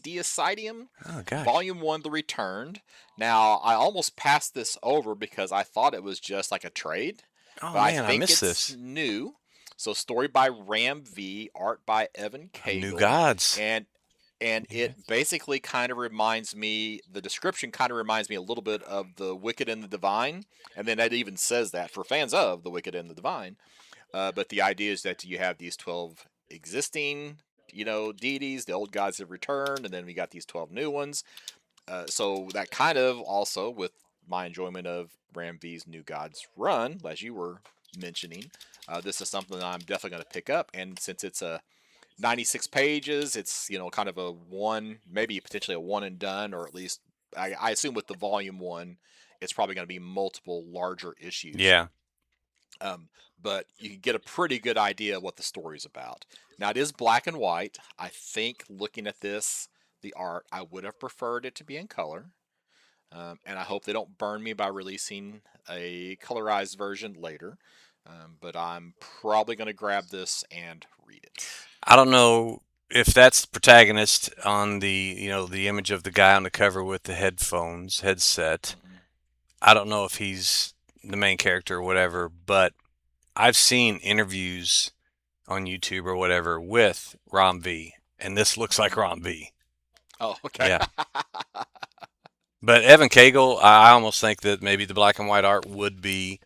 Oh gosh. Volume 1, The Returned. Now, I almost passed this over because I thought it was just like a trade, Oh but I man, I think missed it's this. new. So, story by Ram V, art by Evan New Cagle, Gods. and Yeah. it basically kind of reminds me. The description kind of reminds me a little bit of the Wicked and the Divine, and then it even says that for fans of the Wicked and the Divine. But the idea is that you have these 12 existing, deities. The old gods have returned, and then we got these 12 new ones. So that kind of also, with my enjoyment of Ram V's New Gods run, as you were mentioning, this is something that I'm definitely going to pick up. And since it's a 96 pages, it's kind of a one, maybe potentially a one and done, or at least I assume with the volume one, it's probably going to be multiple larger issues. Yeah. Um, but you can get a pretty good idea of what the story's about. Now, it is black and white. I think looking at this, the art, I would have preferred it to be in color. And I hope they don't burn me by releasing a colorized version later. But I'm probably going to grab this and read it. I don't know if that's the protagonist on the image of the guy on the cover with the headset. Mm-hmm. I don't know if he's the main character or whatever, but I've seen interviews on YouTube or whatever with Rom V, and this looks like Mm-hmm. Rom V. Oh, okay. Yeah. But Evan Cagle, I almost think that maybe the black and white art would be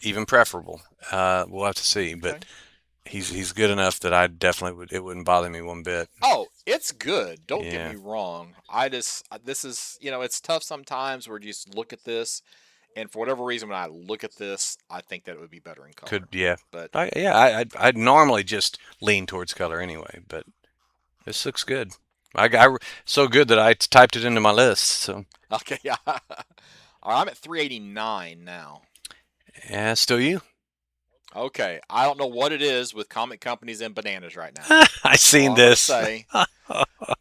even preferable. We'll have to see, but Okay. he's good enough that I definitely would. It wouldn't bother me one bit. Oh, it's good. Don't get Yeah. me wrong. This is, it's tough sometimes where you just look at this, and for whatever reason, when I look at this, I think that it would be better in Could color. yeah. But I'd normally just lean towards color anyway, but this looks good. I got so good that I typed it into my list. So okay, yeah. All right, I'm at 389 now. yeah, still you. Okay, I don't know what it is with comic companies and bananas right now. I That's all seen I'm gonna this. say.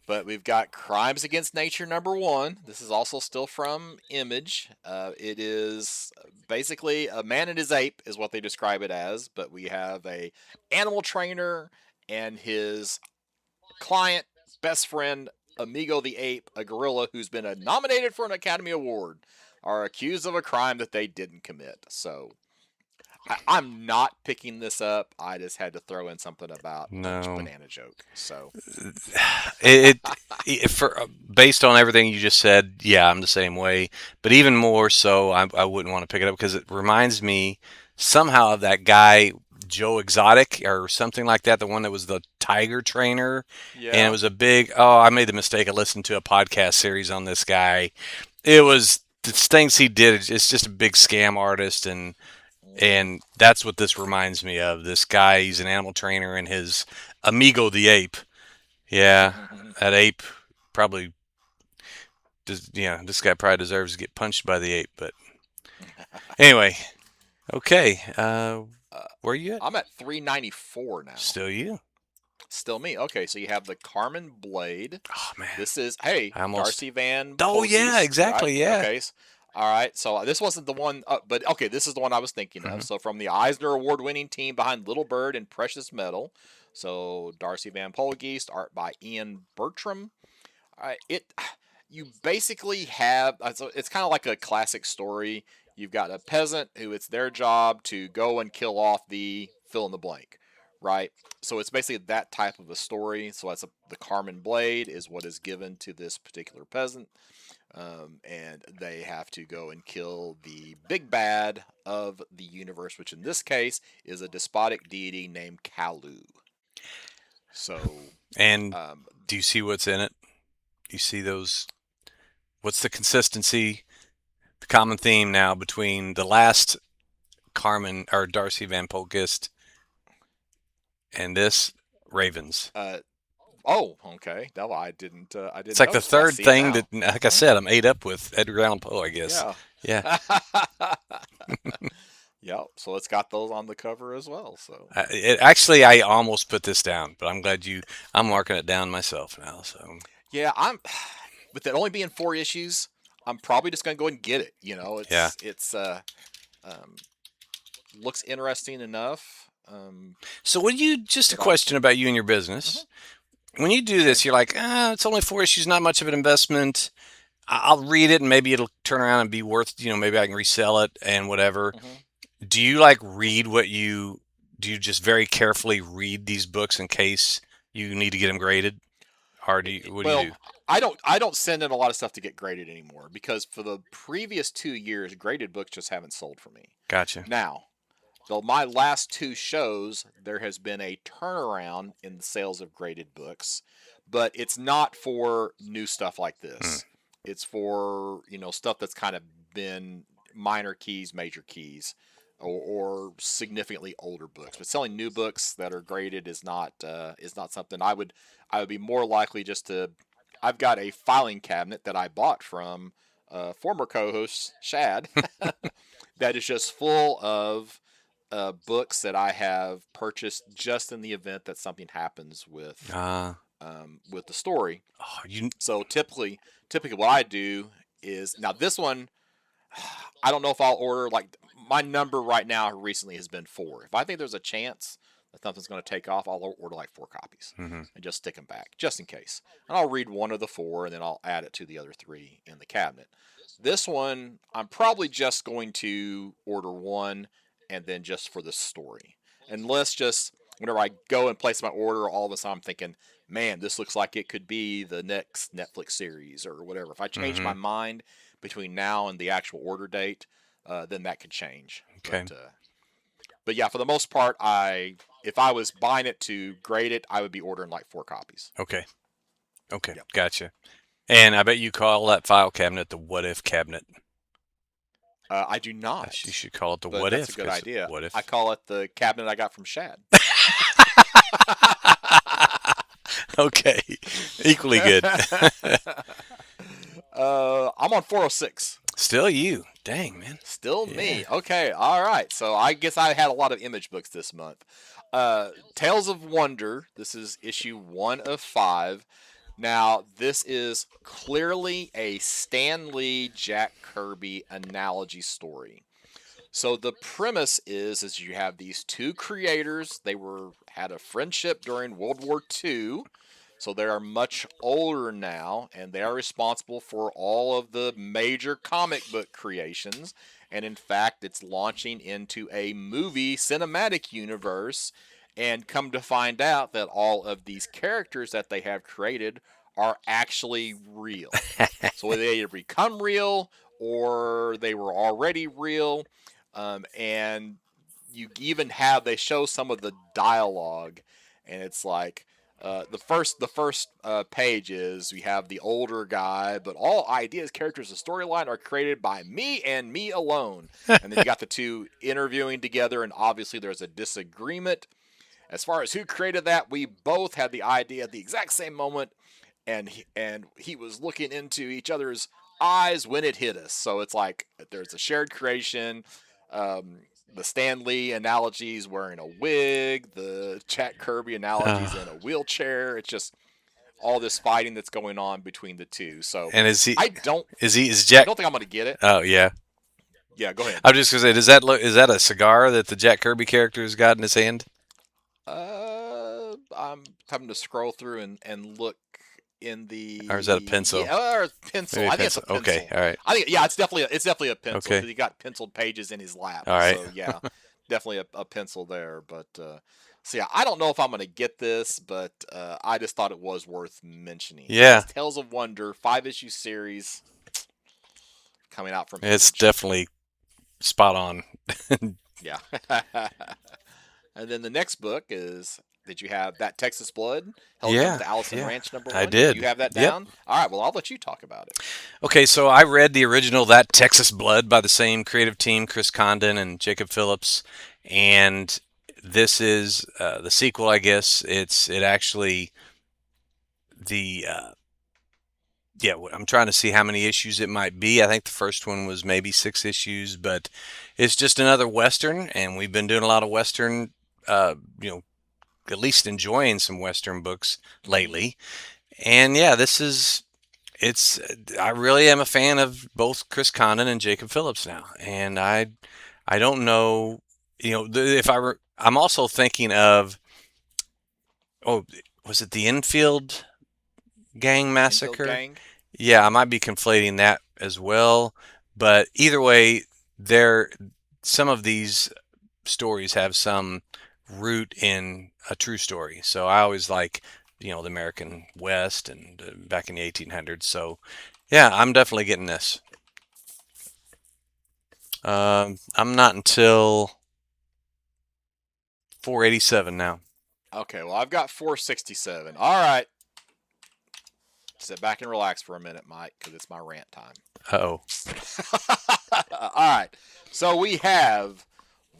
But we've got Crimes Against Nature #1. This is also still from Image. It is basically a man and his ape is what they describe it as. But we have a animal trainer and his client, best friend, Amigo the ape, a gorilla who's been nominated for an Academy Award, are accused of a crime that they didn't commit. So I'm not picking this up. I just had to throw in something about No. banana joke. So it, for based on everything you just said, yeah, I'm the same way. But even more so, I wouldn't want to pick it up because it reminds me somehow of that guy Joe Exotic or something like that, the one that was the tiger trainer, and it yeah. was a big. Oh, I made the mistake of listening to a podcast series on this guy. It was the things he did. It's just a big scam artist, hmm and that's what this reminds me of. This guy, he's an animal trainer, and his amigo the ape. Yeah, that ape probably does. Yeah, this guy probably deserves to get punched by the ape. But anyway, okay. Where you at? I'm at 394 now. Still you? Still me. Okay, so you have the Carmen Blade. Oh man, This is, hey, I almost. Darcy Van Oh yeah, Poelgeest, right? exactly. Yeah. Okay. All right. So this wasn't the one, but okay, this is the one I was thinking of. hmm So from the Eisner Award-winning team behind Little Bird and Precious Metal. So Darcy Van Poelgeest, art by Ian Bertram. It you basically have so it's kind of like a classic story. You've got a peasant who it's their job to go and kill off the fill in the blank, right? So it's basically that type of a story. So the Carmen Blade is what is given to this particular peasant, and they have to go and kill the big bad of the universe, which in this case is a despotic deity named Kalu. So, And do you see what's in it? You see those? What's the consistency, the common theme now between the last Carmen or Darcy Van Polkist and this Ravens? Oh, okay. No, I didn't. I didn't It's like the notice. I third see it thing now. that, like I said, I'm ate up with Edgar Allan Poe, I guess. Yeah. Yeah. Yep. So it's got those on the cover as well. So Actually, I almost put this down, but I'm glad I'm marking it down myself now. So yeah, I'm with it only being 4 issues. I'm probably just gonna go ahead and get it. yeah. It's um, looks interesting enough. So when you just a question about you and your business. When you do this, you're like, it's only 4 issues, not much of an investment. I'll read it and maybe it'll turn around and be worth, maybe I can resell it and whatever. Do you do you just very carefully read these books in case you need to get them graded? Or what do you do? I don't send in a lot of stuff to get graded anymore because for the previous 2 years, graded books just haven't sold for me. Gotcha. Now, though my last 2 shows, there has been a turnaround in the sales of graded books, but it's not for new stuff like this. It's for stuff that's kind of been minor keys, major keys, or significantly older books. But selling new books that are graded is not something I would be more likely just to. I've got a filing cabinet that I bought from former co-host Shad that is just full of books that I have purchased just in the event that something happens with the story. So typically what I do is now this one. I don't know if I'll order like my number right now recently has been 4. If I think there's a chance that something's going to take off, I'll order like 4 copies and just stick them back just in case. And I'll read one of the 4 and then I'll add it to the other 3 in the cabinet. This one, I'm probably just going to order 1 and then just for the story. Unless just whenever I go and place my order, all of a sudden I'm thinking, man, this looks like it could be the next Netflix series or whatever. If I change my mind between now and the actual order date, then that could change. Okay. But yeah, for the most part, if I was buying it to grade it, I would be ordering like 4 copies. Okay. Yep. Gotcha. And I bet you call that file cabinet the what if cabinet. I do not. You should call it the but what that's if. That's a good idea. What if? I call it the cabinet I got from Shad. Okay. Equally good. I'm on 406. Still you. Dang, man. Still me. Okay. All right. So I guess I had a lot of image books this month. Tales of Wonder. This is issue 1 of 5. Now, this is clearly a Stan Lee, Jack Kirby analogy story. So the premise is you have these 2 creators. They had a friendship during World War II. So they are much older now, and they are responsible for all of the major comic book creations. And in fact, it's launching into a movie cinematic universe. And come to find out that all of these characters that they have created are actually real. So they either become real or they were already real. And you even they show some of the dialogue, and it's like, the first page is we have the older guy, but all ideas, characters, and storyline are created by me and me alone. And then you got the 2 interviewing together, and obviously there's a disagreement as far as who created that. We both had the idea at the exact same moment, and he was looking into each other's eyes when it hit us. So it's like there's a shared creation. The Stan Lee analogies wearing a wig, the Jack Kirby analogies in a wheelchair. It's just all this fighting that's going on between the 2. So, and is Jack? I don't think I'm going to get it. Oh yeah. Yeah, go ahead. I'm just gonna say, is that a cigar that the Jack Kirby character has got in his hand? I'm having to scroll through and look in the. Or is that a pencil? Yeah, or a pencil. Maybe I think it's a pencil. Okay, all right. I think it's definitely a pencil Okay. because he got penciled pages in his lap. All right. So yeah, definitely a pencil there. But so yeah, I don't know if I'm gonna get this, but I just thought it was worth mentioning Yeah, because Tales of Wonder 5-issue series coming out from it's Image. definitely spot on. Yeah. And then the next book is, did you have that Texas Blood, Helicopter Yeah, to Allison yeah, Ranch number I one? Did you did. have that Yep. down? All right, well, I'll let you talk about it. Okay, so I read the original That Texas Blood by the same creative team, Chris Condon and Jacob Phillips, and this is the sequel, I guess. It actually the yeah. I'm trying to see how many issues it might be. I think the first one was maybe 6 issues, but it's just another Western, and we've been doing a lot of Western. You know, at least enjoying some Western books Mm-hmm. lately, and yeah, this is it's I really am a fan of both Chris Condon and Jacob Phillips now, and I don't know, if I'm also thinking of, oh, was it the Enfield Gang Infield Massacre? Gang. Yeah, I might be conflating that as well, but either way, there some of these stories have some root in a true story. So I always like, the American West and back in the 1800s. So yeah, I'm definitely getting this. I'm not until 487 now. Okay, well, I've got 467. All right, sit back and relax for a minute, Mike, because it's my rant time. Oh. All right, so we have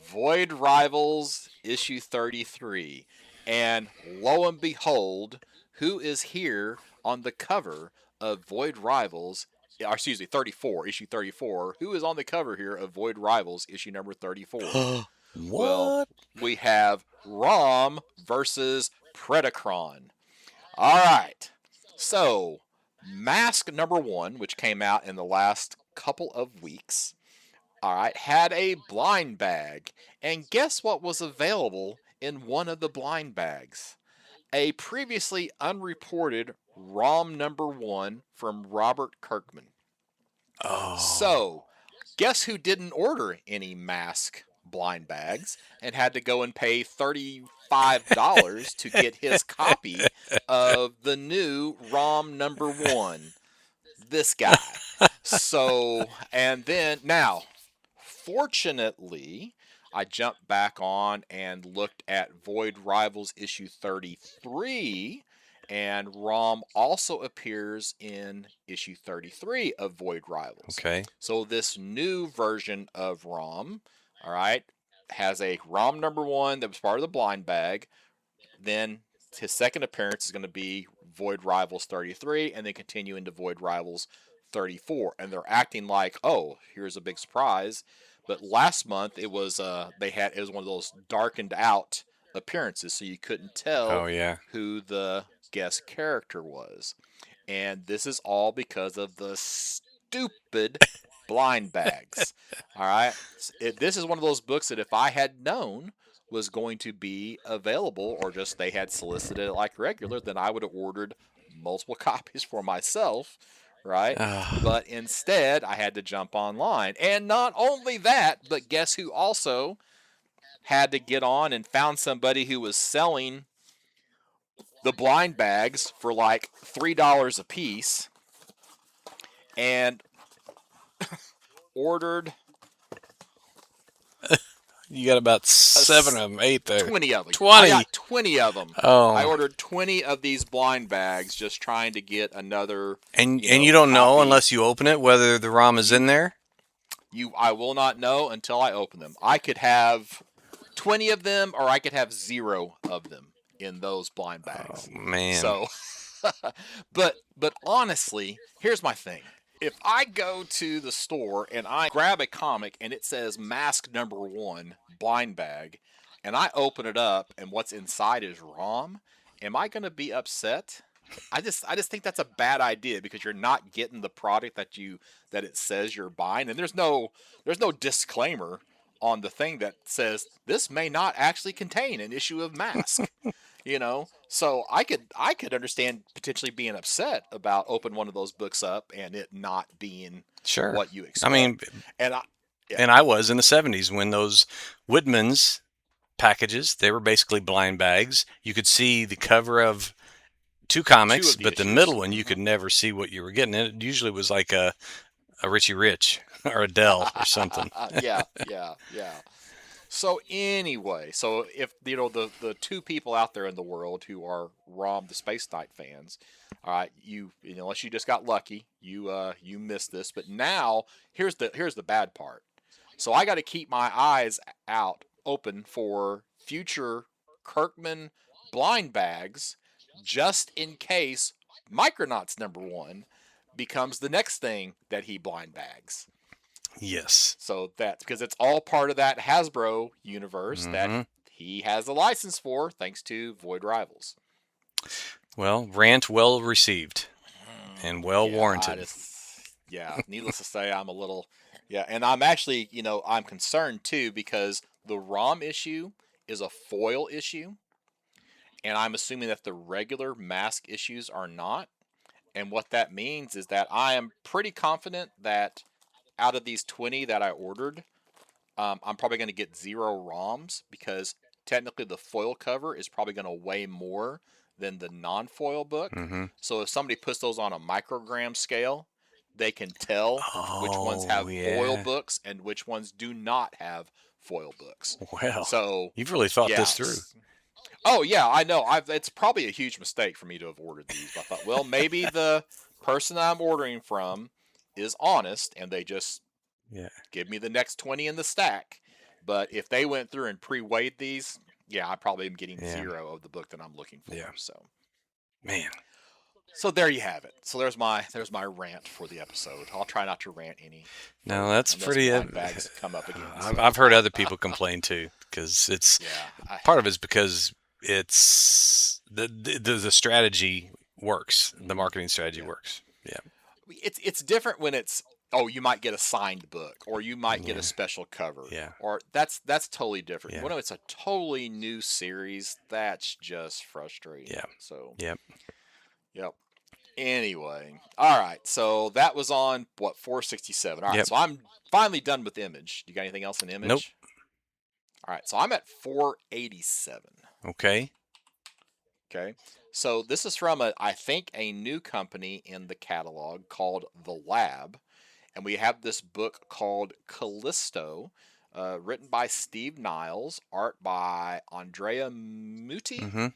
Void Rivals issue 33, and lo and behold, who is here on the cover of Void Rivals? Or excuse me, 34, issue 34. Who is on the cover here of Void Rivals issue number 34? Well, What? we have Rom versus Predacron. All right. So, Mask number one, which came out in the last couple of weeks, all right, had a blind bag. And guess what was available in one of the blind bags? A previously unreported ROM number one from Robert Kirkman. Oh. So, guess who didn't order any Mask blind bags and had to go and pay $35 to get his copy of the new ROM number one? This guy. So, and then now, fortunately, I jumped back on and looked at Void Rivals issue 33, and Rom also appears in issue 33 of Void Rivals. Okay. So, this new version of Rom, all right, has a Rom number one that was part of the blind bag. Then his second appearance is going to be Void Rivals 33, and then continue into Void Rivals 34. And they're acting like, oh, here's a big surprise. But last month it was it was one of those darkened out appearances, so you couldn't Oh tell yeah. who the guest character was. And this is all because of the stupid blind bags. All right, this is one of those books that if I had known was going to be available, or just they had solicited it like regular, then I would have ordered multiple copies for myself, right? Ah. But instead, I had to jump online. And not only that, but guess who also had to get on and found somebody who was selling the blind bags for like $3 a piece and ordered You got about a 7 of them, 8 there. 20 of them. I 20. got 20 of them. I Oh. ordered 20 of these blind bags just trying to get another, And you don't know copy. unless you open it whether the ROM is in You there? I will not know until I open them. I could have 20 of them or I could have 0 of them in those blind Oh bags. man. So but honestly, here's my thing. If I go to the store and I grab a comic and it says Mask number one blind bag, and I open it up and what's inside is ROM, am I going to be upset? I just think that's a bad idea because you're not getting the product that it says you're buying, and there's no disclaimer on the thing that says this may not actually contain an issue of Mask. So I could understand potentially being upset about open one of those books up and it not being Sure. what you I mean, expect. And Yeah. And I was in the 70s when those Woodman's packages, they were basically blind bags. You could see the cover of two Two comics, of the but the middle issues. one you Hmm. could never see what you were getting. And it usually was like a Richie Rich or a Dell or something. Yeah, yeah, yeah. So anyway, so if the two people out there in the world who are ROM the Space Knight fans, all right, unless you just got lucky, you missed this. But now here's the bad part. So I got to keep my eyes out open for future Kirkman blind bags, just in case Micronauts #1 becomes the next thing that he blind bags. Yes. So that's because it's all part of that Hasbro universe that Hmm. he has a license for, thanks to Void Rivals. Well, rant well received and well Yeah, warranted. yeah. Needless to say, I'm a little, yeah, and I'm actually, I'm concerned too because the ROM issue is a foil issue, and I'm assuming that the regular mask issues are not. And what that means is that I am pretty confident that out of these 20 that I ordered, I'm probably going to get 0 ROMs because technically the foil cover is probably going to weigh more than the non-foil book. Hmm. So if somebody puts those on a microgram scale, they can tell which ones Oh, have foil yeah. books and which ones do not have foil books. Well, So you've really thought yeah. this through. Oh yeah, I know. It's probably a huge mistake for me to have ordered these. But I thought, well, maybe the person I'm ordering from is honest and they just Yeah. give me the next 20 in the stack. But if they went through and pre-weighed these, yeah, I probably am getting Yeah. 0 of the book that I'm looking for. Yeah. Man. So there you have it. So there's my rant for the episode. I'll try not to rant any No, further that's unless pretty. blind bags come up again. I've heard other people complain too, because it's Yeah, part of it's because it's the strategy works. The marketing strategy yeah. works. Yeah. It's different when it's, oh, you might get a signed book or you might get a Yeah. special cover. Yeah. Or that's totally different. Yeah. When it's a totally new series, that's just frustrating. Yeah. So Yep. yep. Anyway, all right. So that was on what 467. All right. Yep. So I'm finally done with Image. You got anything else in Nope. Image? All right. So I'm at 487. Okay. Okay. So this is from I think a new company in the catalog called The Lab, and we have this book called Callisto, written by Steve Niles, art by Andrea Muti. Mm-hmm.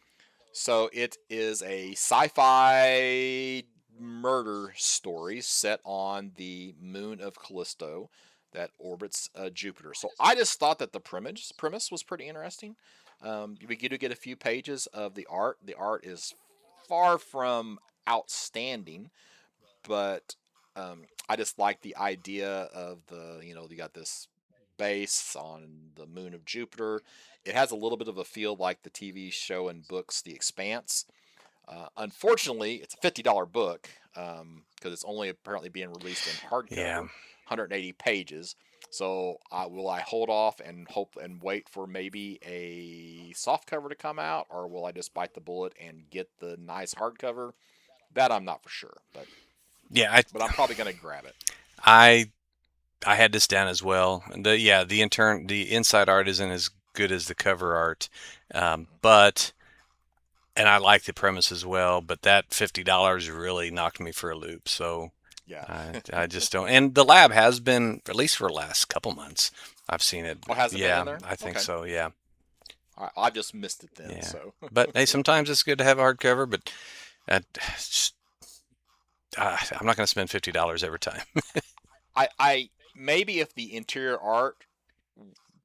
So it is a sci-fi murder story set on the moon of Callisto that orbits Jupiter. So I just thought that the premise was pretty interesting. We get to get a few pages of the art. The art is far from outstanding, but I just like the idea of you got this base on the moon of Jupiter. It has a little bit of a feel like the TV show and books The Expanse. Unfortunately, it's a $50 book because it's only apparently being released in hardcover, Yeah. 180 pages. So will I hold off and hope and wait for maybe a soft cover to come out, or will I just bite the bullet and get the nice hardcover? That I'm not for sure, but Yeah. but I'm probably gonna grab it. I had this down as well. The inside art isn't as good as the cover art, but and I like the premise as well. But that $50 really knocked me for a loop. So Yeah. I just don't. And the Lab has been, at least for the last couple months, I've seen it. Oh, has it been Yeah, in there? I think Okay. so. Yeah. All right, I just missed it then. Yeah. So. But hey, sometimes it's good to have a hardcover. But just, I'm not going to spend $50 every time. I maybe if the interior art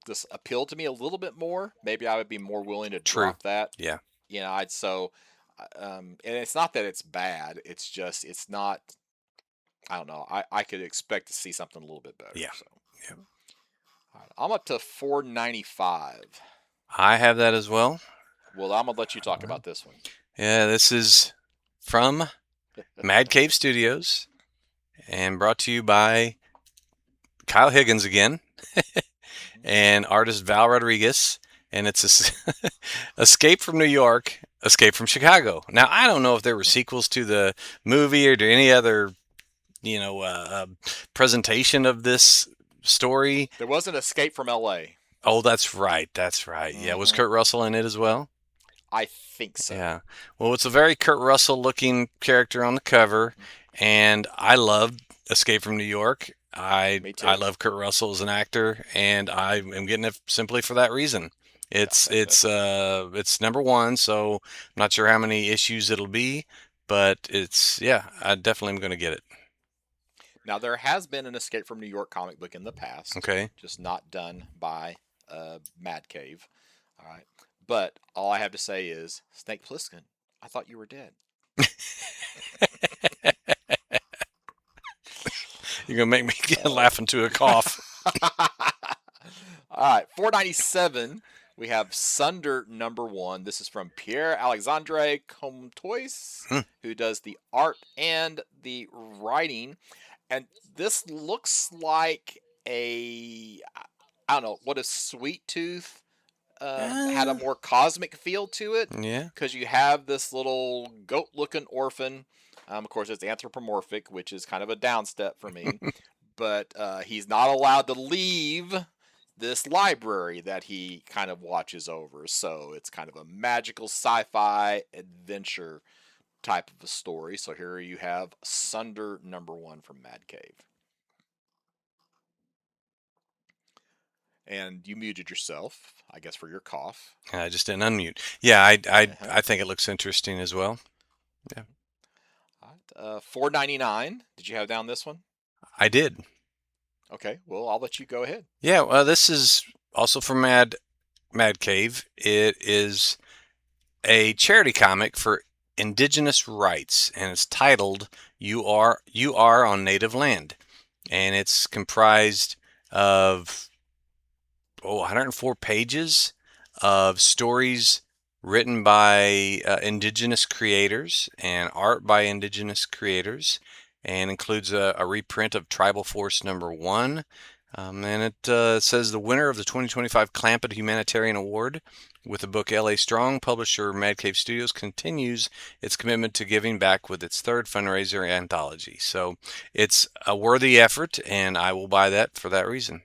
this appealed to me a little bit more, maybe I would be more willing to True. drop that. Yeah. And it's not that it's bad. It's just it's not. I don't know. I could expect to see something a little bit better. Yeah. So. Yeah. All right, I'm up to 495. I have that as well. Well, I'm gonna let you talk about this one. Yeah, this is from Mad Cave Studios and brought to you by Kyle Higgins again and artist Val Rodriguez. And it's Escape from New York, Escape from Chicago. Now, I don't know if there were sequels to the movie or to any other, presentation of this story. There was an Escape from L.A. Oh, that's right. That's right. Yeah, was Kurt Russell in it as well? I think so. Yeah. Well, it's a very Kurt Russell looking character on the cover, and I love Escape from New York. Me I too. love Kurt Russell as an actor, and I am getting it simply for that reason. It's number one, so I'm not sure how many issues it'll be, but I definitely am going to get it. Now, there has been an Escape from New York comic book in the past, Okay. just not done by Mad Cave. All right. But all I have to say is, Snake Plissken, I thought you were dead. You're going to make me laugh into a cough. All right. 497. We have Sunder #1. This is from Pierre Alexandre Comtois, who does the art and the writing. And this looks like I don't know, what if Sweet Tooth had a more cosmic feel to it? Yeah. Because you have this little goat-looking orphan. Of course, it's anthropomorphic, which is kind of a downstep for me. But he's not allowed to leave this library that he kind of watches over. So it's kind of a magical sci-fi adventure type of a story. So here you have Sunder #1 from Mad Cave. And you muted yourself, I guess, for your cough. I just didn't unmute. Yeah, I think it looks interesting as well. Yeah. All right. 499. Did you have down this one? I did. Okay. Well, I'll let you go ahead. Yeah. Well, this is also from Mad Cave. It is a charity comic for indigenous rights, and it's titled "You Are on Native Land," and it's comprised of 104 pages of stories written by indigenous creators and art by indigenous creators, and includes a reprint of Tribal Force #1. And it says the winner of the 2025 Clampett Humanitarian Award with the book L.A. Strong, publisher Mad Cave Studios continues its commitment to giving back with its third fundraiser anthology. So it's a worthy effort, and I will buy that for that reason.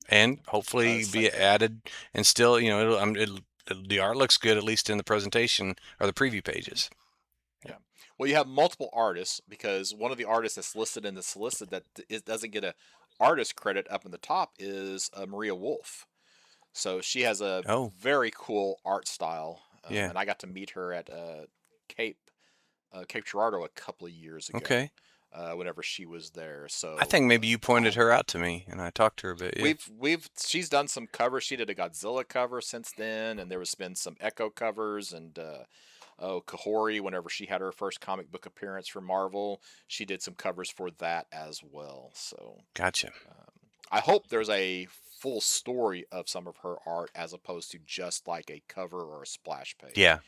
And hopefully be added, and still, the art looks good, at least in the presentation or the preview pages. Yeah. Well, you have multiple artists, because one of the artists that's listed in the solicit that doesn't get a artist credit up in the top is Maria Wolf. So she has a very cool art style. And I got to meet her at Cape Girardeau a couple of years ago. Okay. Whenever she was there, so I think maybe you pointed her out to me, and I talked to her a bit. Yeah. She's done some covers. She did a Godzilla cover since then, and there has been some Echo covers, and Kahori, whenever she had her first comic book appearance for Marvel, she did some covers for that as well. So gotcha. I hope there's a full story of some of her art as opposed to just like a cover or a splash page. Yeah,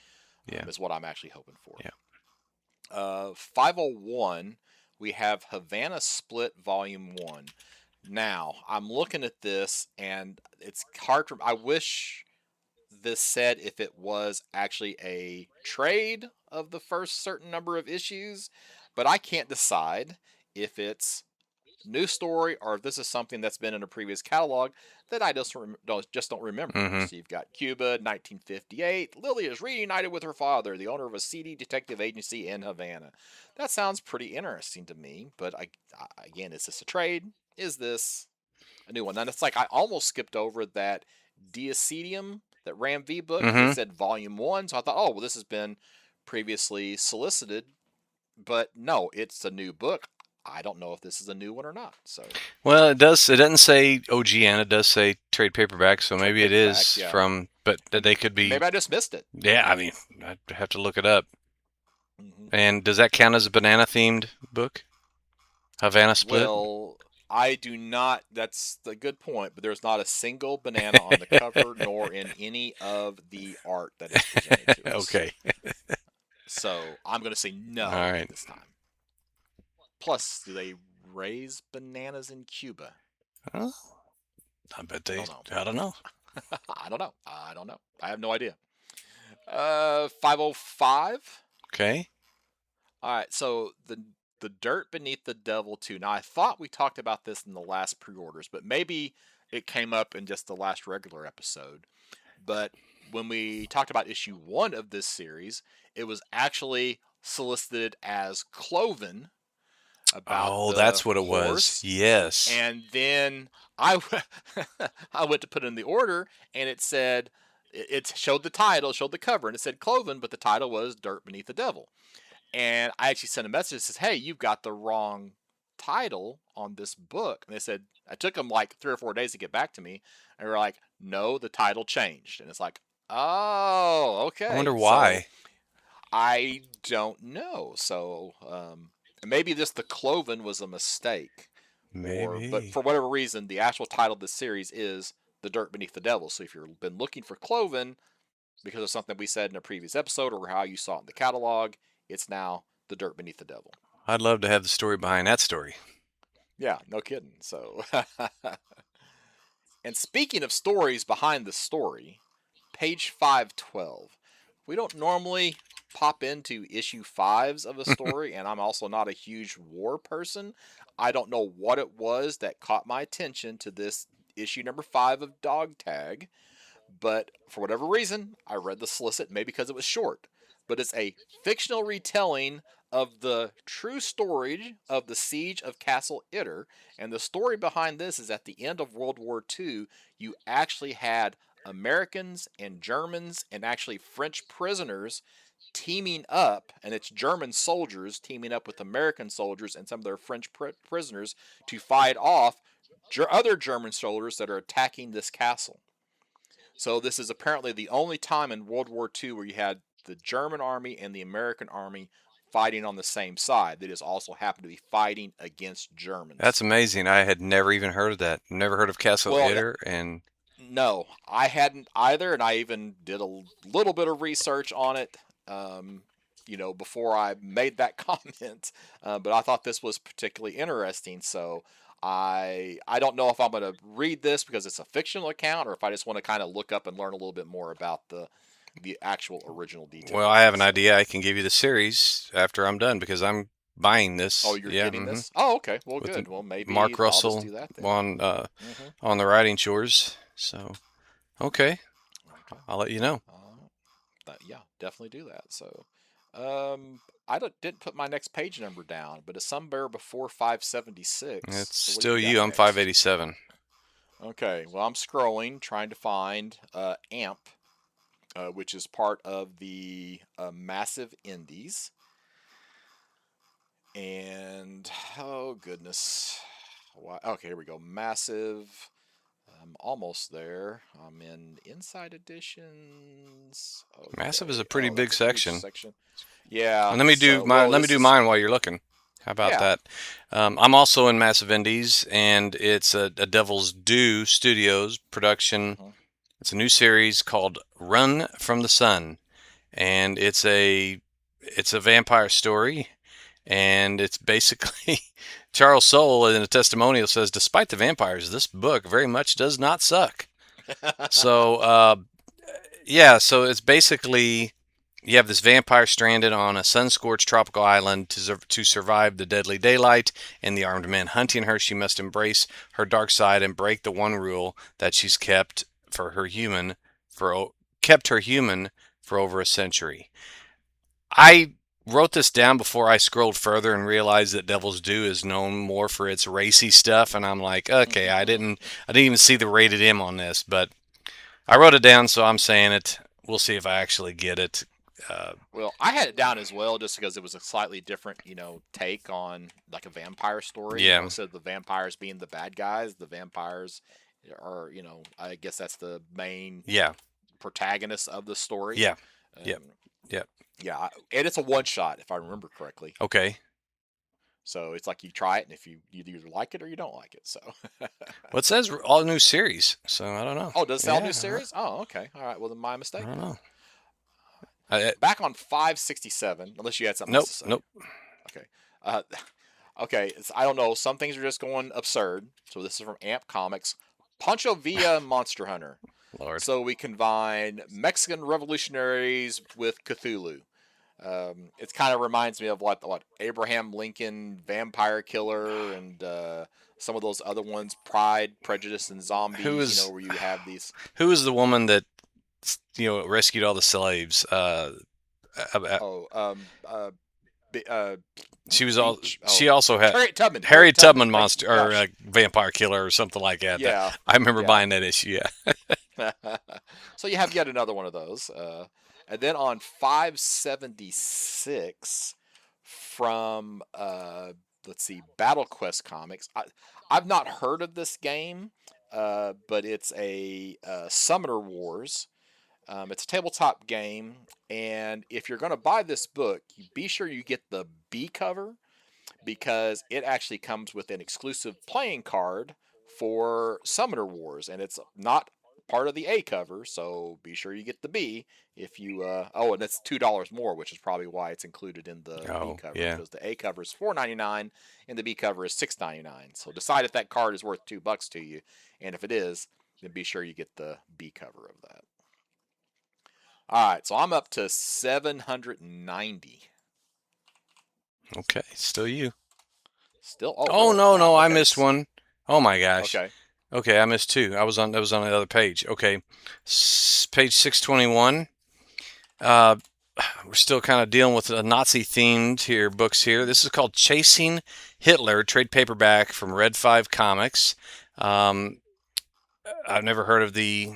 is what I'm actually hoping for. Yeah. 501. We have Havana Split Volume 1. Now, I'm looking at this, and it's hard to... I wish this said if it was actually a trade of the first certain number of issues, but I can't decide if it's new story or if this is something that's been in a previous catalog that I just don't remember. Mm-hmm. So you've got Cuba, 1958. Lily is reunited with her father, the owner of a seedy detective agency in Havana. That sounds pretty interesting to me, but again, is this a trade? Is this a new one? And it's like I almost skipped over that Diacetyum, that Ram V book. It said Volume 1, so I thought, oh, well, this has been previously solicited, but no, it's a new book. I don't know if this is a new one or not. So well, it does. It doesn't say OGN. It does say trade paperback. So maybe it is from. But they could be. Maybe I just missed it. Yeah, I mean, I'd have to look it up. And does that count as a banana themed book? Havana Split. Well, I do not. That's a good point. But there's not a single banana on the cover, nor in any of the art that is presented to us. Okay. So I'm going to say no this time. Plus, do they raise bananas in Cuba? Well, I bet they. I don't know. I don't know. I have no idea. 505. Okay. All right. So The Dirt Beneath the Devil 2. Now, I thought we talked about this in the last pre-orders, but maybe it came up in just the last regular episode. But when we talked about issue 1 of this series, it was actually solicited as Cloven about Oh, the that's what it was. horse. Yes. And then I, I went to put in the order, and it said, it showed the title, showed the cover, and it said Cloven, but the title was Dirt Beneath the Devil. And I actually sent a message that says, hey, you've got the wrong title on this book. And they said, I took them like 3 or 4 days to get back to me. And they were like, no, the title changed. And it's like, oh, okay. I wonder why. So, I don't know. So maybe just the Cloven was a mistake. Maybe. But for whatever reason, the actual title of this series is The Dirt Beneath the Devil. So if you've been looking for Cloven because of something we said in a previous episode or how you saw it in the catalog, it's now The Dirt Beneath the Devil. I'd love to have the story behind that story. Yeah, no kidding. So, and speaking of stories behind the story, page 512. We don't normally pop into issue 5s of a story, and I'm also not a huge war person. I don't know what it was that caught my attention to this issue number 5 of Dog Tag, but for whatever reason, I read the solicit, maybe because it was short. But it's a fictional retelling of the true story of the siege of Castle Itter. And the story behind this is at the end of World War II, you actually had Americans and Germans and actually French prisoners teaming up, and it's German soldiers teaming up with American soldiers and some of their French prisoners to fight off other German soldiers that are attacking this castle. So this is apparently the only time in World War II where you had the German army and the American army fighting on the same side. They just also happened to be fighting against Germans. That's amazing. I had never even heard of that. Never heard of Castle Itter, and no, I hadn't either, and I even did a little bit of research on it. Before I made that comment, but I thought this was particularly interesting. So I don't know if I'm going to read this because it's a fictional account, or if I just want to kind of look up and learn a little bit more about the actual original details. Well, I have an idea. I can give you the series after I'm done because I'm buying this. Oh, you're getting this? Oh, okay. Well, with good. Well, maybe Mark Russell I'll just do that then. on the writing chores. So, okay. I'll let you know. Yeah, definitely do that. So, I didn't put my next page number down, but it's somewhere before 576. It's so still you. I'm 587. Okay. Well, I'm scrolling, trying to find AMP, which is part of the Massive Indies. And, oh, goodness. Okay, here we go. Massive. I'm almost there. I'm in Inside Editions. Okay. Massive is a pretty big section. Yeah. And let me do mine while you're looking. How about that? I'm also in Massive Indies, and it's a Devil's Due Studios production. It's a new series called Run from the Sun, and it's a vampire story, and it's basically Charles Soule in a testimonial says, despite the vampires, this book very much does not suck. So so it's basically you have this vampire stranded on a sun-scorched tropical island to survive the deadly daylight and the armed men hunting her. She must embrace her dark side and break the one rule that she's kept her human for over a century. I wrote this down before I scrolled further and realized that Devil's Due is known more for its racy stuff, and I'm like, okay, I didn't even see the rated M on this, but I wrote it down, so I'm saying it. We'll see if I actually get it. Well, I had it down as well just because it was a slightly different, take on like a vampire story. Yeah. Instead of the vampires being the bad guys, the vampires are, I guess that's the main protagonist of the story. Yeah. Yeah, and it's a one shot if I remember correctly. Okay. So it's like you try it, and if you either like it or you don't like it. So. Well, it says all new series, so I don't know. Oh, does it say all new series? Oh, okay. All right. Well, then my mistake. I don't know. Back on 567, unless you had something else to say. Nope. Okay. Okay. I don't know. Some things are just going absurd. So this is from AMP Comics. Pancho Villa Monster Hunter. Lord. So we combine Mexican revolutionaries with Cthulhu. It kind of reminds me of what Abraham Lincoln, Vampire Killer, and some of those other ones, Pride, Prejudice, and Who Zombies. is Where you have these. who is the woman that rescued all the slaves? Uh, uh, Oh, Bi- uh, she was all. Beach. She Oh, also had Harriet Tubman. Harriet Harriet Tubman. Tubman Thank you. monster or Gosh. vampire killer or something like that. Yeah. I remember Yeah. buying that issue. Yeah. So you have yet another one of those. And then on 576 from let's see, Battle Quest Comics. I've not heard of this game, but it's a Summoner Wars. It's a tabletop game, and if you're going to buy this book, be sure you get the B cover because it actually comes with an exclusive playing card for Summoner Wars, and it's not part of the A cover, so be sure you get the B if you. Oh, and it's $2 more, which is probably why it's included in the B Oh, cover yeah. because the A cover is $4.99 and the B cover is $6.99. So decide if that card is worth $2 to you, and if it is, then be sure you get the B cover of that. All right, so I'm up to 790. Okay, still you. Still, oh Oh really? no, Wow. no, I Okay. missed one. Oh my gosh. Okay. Okay, I missed two. That was on the other page. Okay, page 621. Uh, we're still kind of dealing with a Nazi themed here books here. This is called Chasing Hitler, trade paperback from Red 5 Comics. Um, I've never heard of the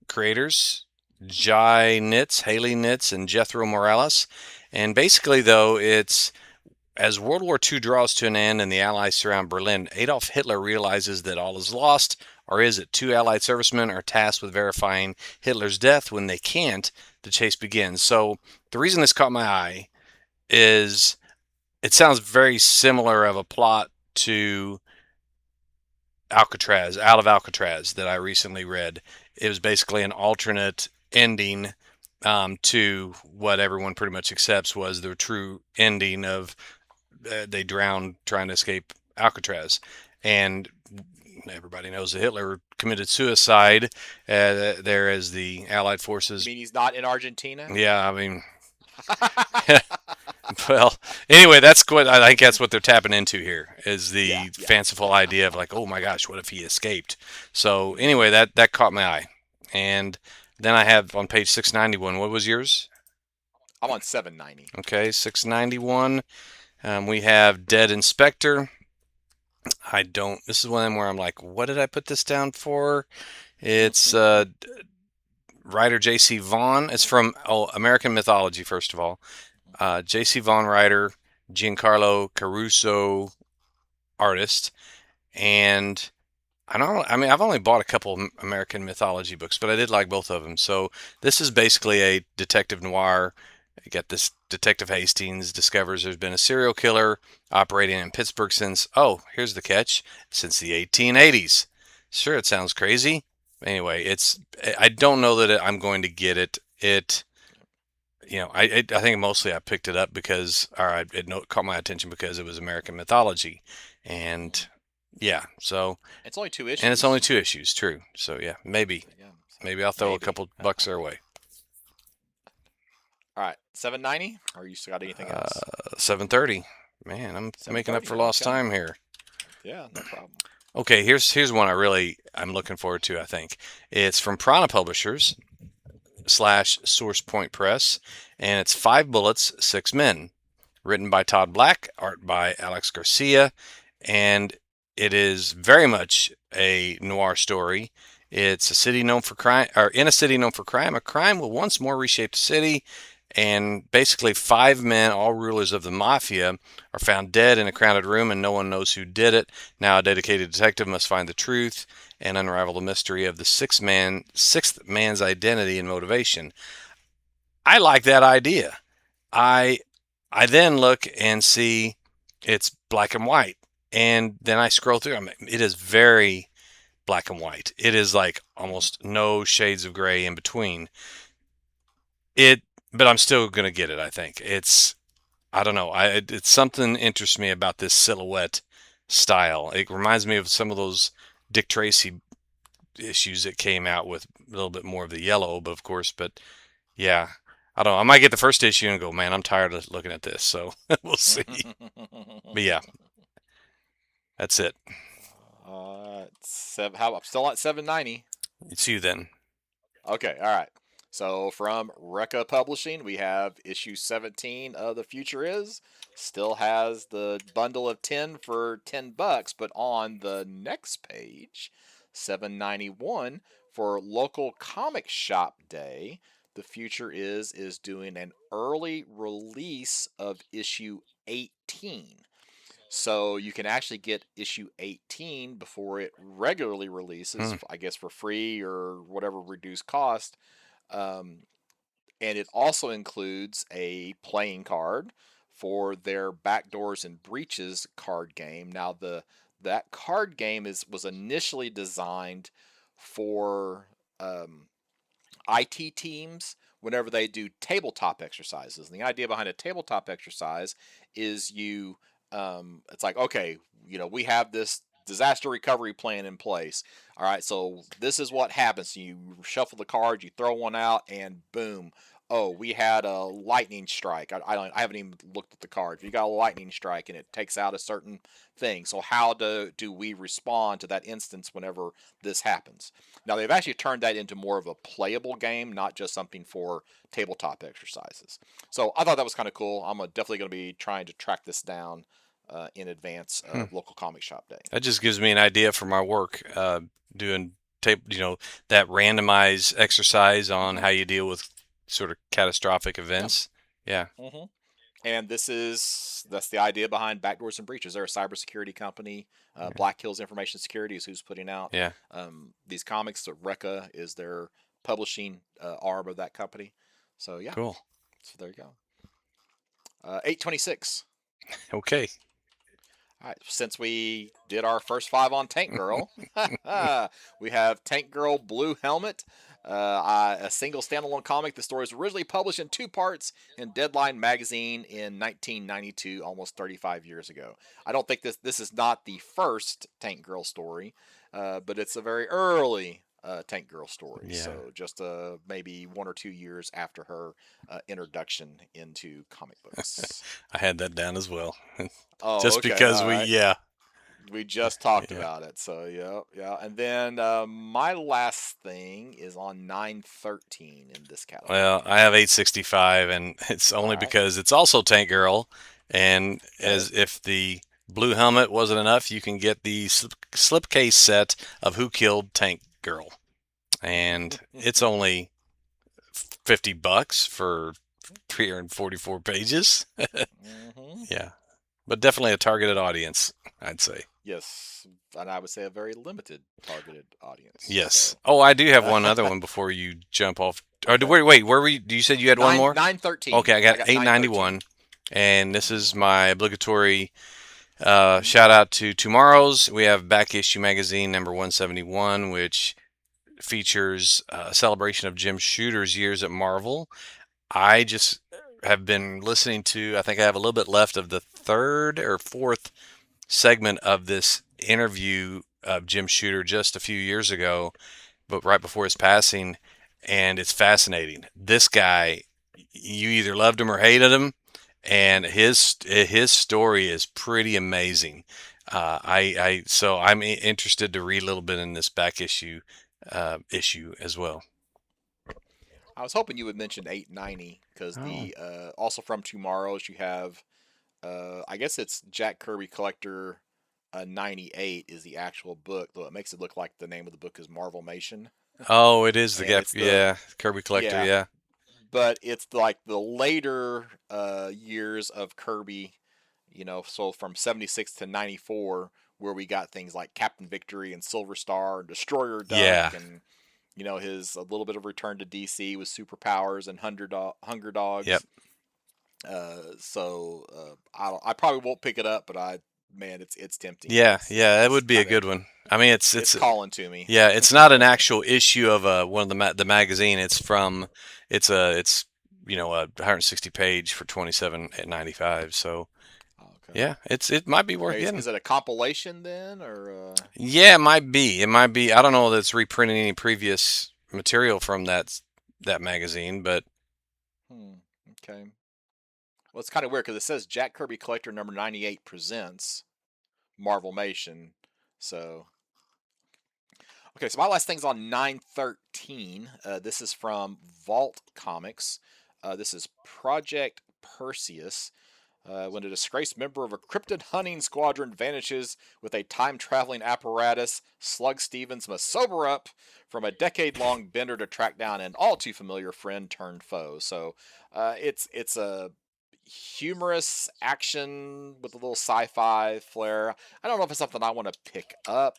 creators, Jai Nitz, Haley Nitz, and Jethro Morales. And basically, though, it's as World War II draws to an end and the Allies surround Berlin, Adolf Hitler realizes that all is lost, or is it? Two Allied servicemen are tasked with verifying Hitler's death. When they can't, the chase begins. So the reason this caught my eye is it sounds very similar of a plot to Alcatraz, Out of Alcatraz, that I recently read. It was basically an alternate ending to what everyone pretty much accepts was the true ending of they drowned trying to escape Alcatraz. And everybody knows that Hitler committed suicide there as the Allied forces. You mean he's not in Argentina? Yeah, I mean, well, anyway, that's what I think. That's what they're tapping into here is Yeah, the yeah. fanciful idea of like, oh my gosh, what if he escaped? So anyway, that caught my eye, and then I have on page 691. What was yours? I'm on 790. Okay, 691. We have Dead Inspector. I don't. This is one of them where I'm like, what did I put this down for? It's writer J.C. Vaughn. It's from American Mythology, first of all. J.C. Vaughn writer, Giancarlo Caruso artist, and I don't. I mean, I've only bought a couple American Mythology books, but I did like both of them. So this is basically a detective noir. You got this Detective Hastings discovers there's been a serial killer operating in Pittsburgh since, oh, here's the catch, since the 1880s. Sure, it sounds crazy. Anyway, I don't know that I'm going to get it. I think mostly I picked it up because, it caught my attention because it was American Mythology. And yeah, so. It's only 2 issues. And it's only 2 issues, true. So yeah, maybe. Yeah, so Maybe I'll throw a couple bucks their way. All right, 790. Or you still got anything else? 7:30. Man, I'm making up for lost time here. Yeah, no problem. Okay, here's one I'm looking forward to. I think it's from Prana Publishers / Source Point Press, and it's 5 Bullets, 6 Men, written by Todd Black, art by Alex Garcia, and it is very much a noir story. It's a city known for crime, or in a city known for crime, a crime will once more reshape the city. And basically 5 men, all rulers of the mafia, are found dead in a crowded room and no one knows who did it. Now a dedicated detective must find the truth and unravel the mystery of the sixth man's identity and motivation. I like that idea. I then look and see it's black and white. And then I scroll through. It is very black and white. It is like almost no shades of gray in between. But I'm still going to get it, I think. I don't know. It's something interests me about this silhouette style. It reminds me of some of those Dick Tracy issues that came out with a little bit more of the yellow, but of course, yeah. I don't know. I might get the first issue and go, man, I'm tired of looking at this. So we'll see. But yeah, that's it. How I'm still at 790. It's you then. Okay, all right. So from Recca Publishing, we have issue 17 of The Future Is. Still has the bundle of 10 for $10, but on the next page, 791 for local comic shop day, The Future is doing an early release of issue 18. So you can actually get issue 18 before it regularly releases, I guess for free or whatever reduced cost. Um, and it also includes a playing card for their Backdoors and Breaches card game. Now that card game was initially designed for IT teams whenever they do tabletop exercises. And the idea behind a tabletop exercise is it's like, okay, we have this disaster recovery plan in place. All right, so this is what happens. You shuffle the cards, you throw one out, and boom. Oh, we had a lightning strike. I haven't even looked at the card. You got a lightning strike, and it takes out a certain thing. So how do we respond to that instance whenever this happens? Now they've actually turned that into more of a playable game, not just something for tabletop exercises. So I thought that was kind of cool. I'm definitely going to be trying to track this down in advance of local comic shop day. That just gives me an idea for my work, doing tape, that randomized exercise on how you deal with sort of catastrophic events. Yeah. Mm-hmm. And that's the idea behind Backdoors and Breaches. They're a cybersecurity company. Black Hills Information Security is who's putting out these comics. Recca is their publishing arm of that company. So yeah, cool. So there you go. 826. Okay. All right, since we did our first 5 on Tank Girl, we have Tank Girl Blue Helmet, a single standalone comic. The story was originally published in 2 parts in Deadline magazine in 1992, almost 35 years ago. I don't think this is not the first Tank Girl story, but it's a very early Tank Girl story. Yeah. So just maybe 1 or 2 years after her introduction into comic books. I had that down as well. Oh, just okay. because we just talked about it. So yeah. And then my last thing is on 913 in this catalog. Well, I have 865, and it's only because it's also Tank Girl, and as if the blue helmet wasn't enough, you can get the slipcase set of Who Killed Tank Girl, and it's only $50 for 344 pages. Yeah, but definitely a targeted audience, I'd say. Yes, and I would say a very limited targeted audience. Yes. So. Oh, I do have one other one before you jump off. Okay. Wait, where were you? You said you had one more? 913. Okay, I got 891, and this is my obligatory shout out to Tomorrow's. We have Back Issue Magazine number 171, which features a celebration of Jim Shooter's years at Marvel. I just have been listening to, I think I have a little bit left of the 3rd or 4th segment of this interview of Jim Shooter just a few years ago, but right before his passing, and it's fascinating. This guy, you either loved him or hated him, and his story is pretty amazing. So I'm interested to read a little bit in this back issue as well. I was hoping you would mention 890 because also from Tomorrow's you have I guess it's Jack Kirby Collector 98 is the actual book, though it makes it look like the name of the book is Marvelmation. Oh, it is Kirby Collector, yeah. But it's like the later years of Kirby, so from 76 to 94, where we got things like Captain Victory and Silver Star and Destroyer Duck and his a little bit of return to DC with superpowers and Hunger Dogs. Yep. I probably won't pick it up, but it's tempting. Yeah, that would be a good one. I mean, it's calling to me. Yeah, it's not an actual issue of one of the magazine. It's 160 page for $27.95. So yeah, it might be worth getting. Is it a compilation then, or? Yeah, it might be. It might be. I don't know that it's reprinting any previous material from that magazine, but Okay. Well, it's kind of weird because it says Jack Kirby Collector number 98 presents Marvelmation. So, okay, so my last thing's on 913. This is from Vault Comics. This is Project Perseus. When a disgraced member of a cryptid hunting squadron vanishes with a time traveling apparatus, Slug Stevens must sober up from a decade long bender to track down an all too familiar friend turned foe. So it's a humorous action with a little sci-fi flair. I don't know if it's something I want to pick up,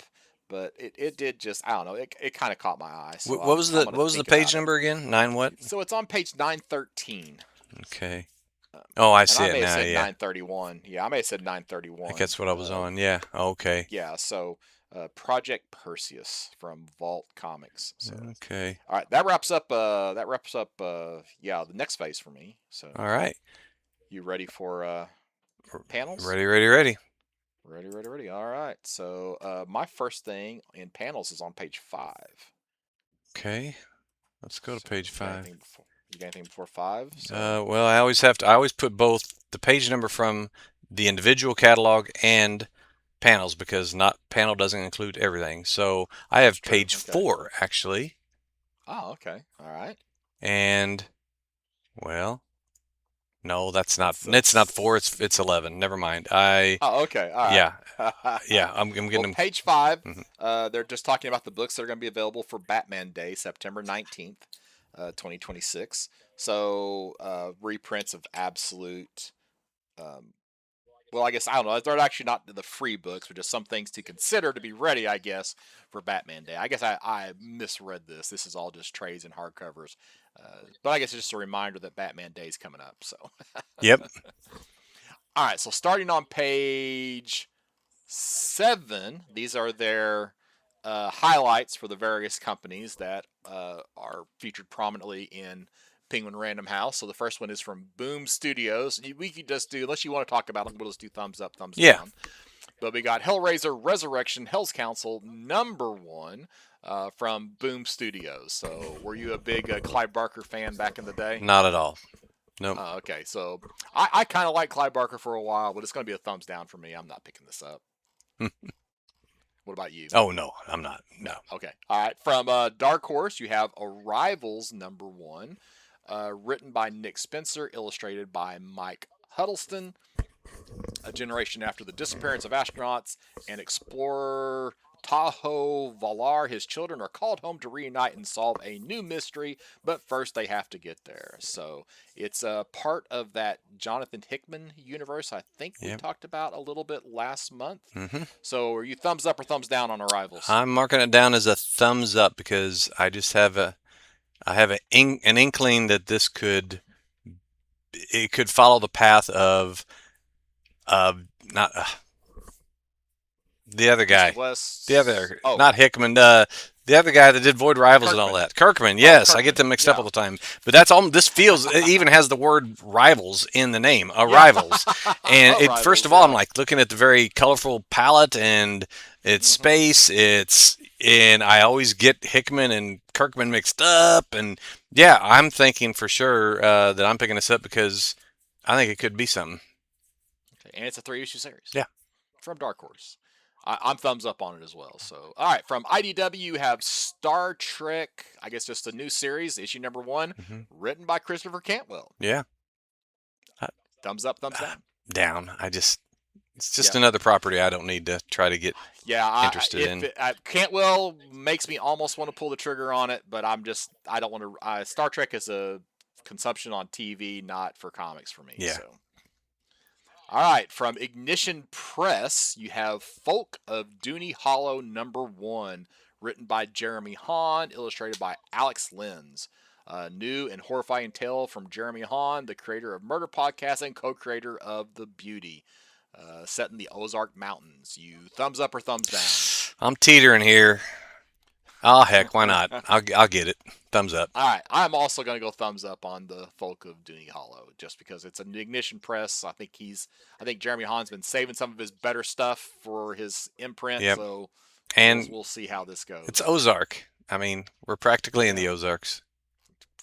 but it did just, I don't know, it kind of caught my eye. So What was the I'm gonna what was the think page about it. number again? 9 what? So it's on page 913. Okay. Oh, I And see I it may have now. said Yeah. 931. Yeah, I may have said I think 931. that's what I was on. Yeah. Okay. Yeah, so Project Perseus from Vault Comics. So Okay. all right, that wraps up yeah, the next phase for me. So All right. you ready for panels? Ready, ready, ready. Ready, ready, ready. All right. So my first thing in panels is on page 5. Okay. Let's go to So page 5. You got anything before 5? Well, I always put both the page number from the individual catalog and panels because not panel doesn't include everything. So I have True. page Okay. 4 actually. Oh, okay. All right. And well, no, that's not. It's not 4. It's 11. Never mind. Oh, okay. All Yeah, right. yeah. I'm getting Well, them. page 5, Mhm. they're just talking about the books that are going to be available for Batman Day, September 19th, 2026. So, reprints of Absolute. Um, well, I guess, I don't know. They're actually not the free books, but just some things to consider to be ready, I guess, for Batman Day. I guess I misread this. This is all just trades and hardcovers. But I guess it's just a reminder that Batman Day is coming up. So, Yep. all right. So, starting on page 7, these are their highlights for the various companies that are featured prominently in Penguin Random House. So the first one is from Boom Studios. We could just do, unless you want to talk about them, we'll just do thumbs up, thumbs Yeah. down. But we got Hellraiser Resurrection Hell's Council #1 from Boom Studios. So were you a big Clive Barker fan back in the day? Not at all. Nope. Okay, so I kind of like Clive Barker for a while, but it's going to be a thumbs down for me. I'm not picking this up. What about you? Oh no, I'm not. No. Okay. All right. From Dark Horse, you have Arrivals #1, written by Nick Spencer, illustrated by Mike Huddleston. A generation after the disappearance of astronauts and explorer Tahoe Valar, his children are called home to reunite and solve a new mystery, but first they have to get there. So it's a part of that Jonathan Hickman universe I think we talked about a little bit last month. Mm-hmm. So are you thumbs up or thumbs down on Arrivals? I'm marking it down as a thumbs up because I just have an inkling that this could follow the path of not the other guy, not Hickman, the other guy that did Void Rivals Kirkman. and all that. Kirkman, yes, Kirkman. I get them mixed up all the time. But that's all. This feels it even has the word rivals in the name, Arrivals. And Arrivals, first of all, I'm like looking at the very colorful palette and it's space. And I always get Hickman and Kirkman mixed up. And yeah, I'm thinking for sure that I'm picking this up because I think it could be something. Okay, and it's a 3-issue series. Yeah. From Dark Horse. I'm thumbs up on it as well. So, all right, from IDW, you have Star Trek, I guess just a new series, issue #1, written by Christopher Cantwell. Yeah. Thumbs up, thumbs down. Down. It's just another property I don't need to try to get interested in. Cantwell makes me almost want to pull the trigger on it, but I don't want to. Star Trek is a consumption on TV, not for comics for me. Yeah. So. All right, from Ignition Press, you have Folk of Dooney Hollow #1, written by Jeremy Hahn, illustrated by Alex Lenz. A new and horrifying tale from Jeremy Hahn, the creator of Murder Podcast and co-creator of The Beauty, set in the Ozark Mountains. You thumbs up or thumbs down? I'm teetering here. Oh, heck, why not? I'll get it. Thumbs up. All right, I'm also going to go thumbs up on the Folk of Dooney Hollow, just because it's an Ignition Press. I think Jeremy Hahn's been saving some of his better stuff for his imprint. Yep. So we'll see how this goes. It's Ozark. I mean, we're practically in the Ozarks.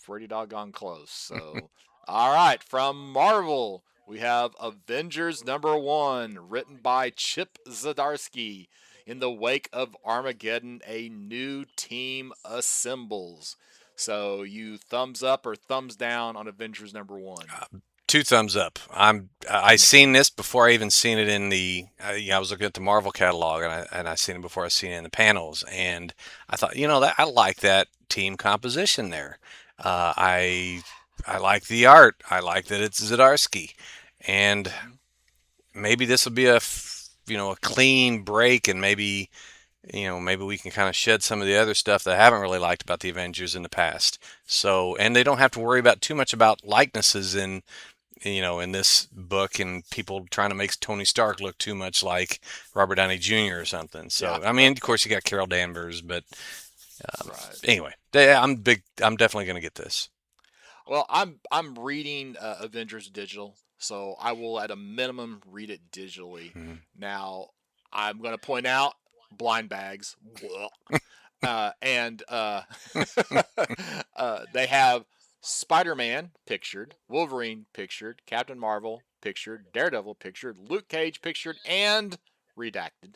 Pretty doggone close. So All right, from Marvel, we have Avengers #1, written by Chip Zdarsky. In the wake of Armageddon, a new team assembles. So, you thumbs up or thumbs down on Avengers #1? Two thumbs up. I Okay. seen this before I even seen it in the. I was looking at the Marvel catalog and I seen it before I seen it in the panels, and I thought, that I like that team composition there. I like the art. I like that it's Zdarsky, and Mm-hmm. maybe this will be a clean break, and maybe we can kind of shed some of the other stuff that I haven't really liked about the Avengers in the past. So, and they don't have to worry about too much about likenesses in this book, and people trying to make Tony Stark look too much like Robert Downey Jr. or something. Yeah. So, I mean, of course, you got Carol Danvers, but Right. anyway, I'm big. I'm definitely going to get this. Well, I'm reading Avengers digital, so I will at a minimum read it digitally. Mhm. Now, I'm going to point out blind bags, and they have Spider-Man pictured, Wolverine pictured, Captain Marvel pictured, Daredevil pictured, Luke Cage pictured, and redacted,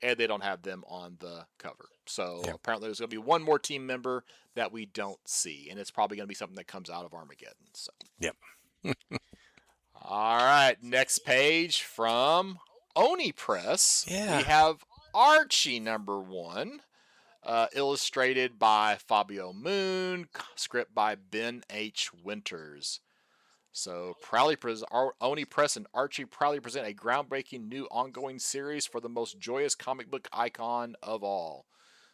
and they don't have them on the cover. So Yeah. apparently, there's going to be one more team member that we don't see, and it's probably going to be something that comes out of Armageddon. So, Yep. all right, next page from Oni Press, we Yeah. have Archie #1, illustrated by Fabio Moon, script by Ben H. Winters. So Oni Press and Archie proudly present a groundbreaking new ongoing series for the most joyous comic book icon of all.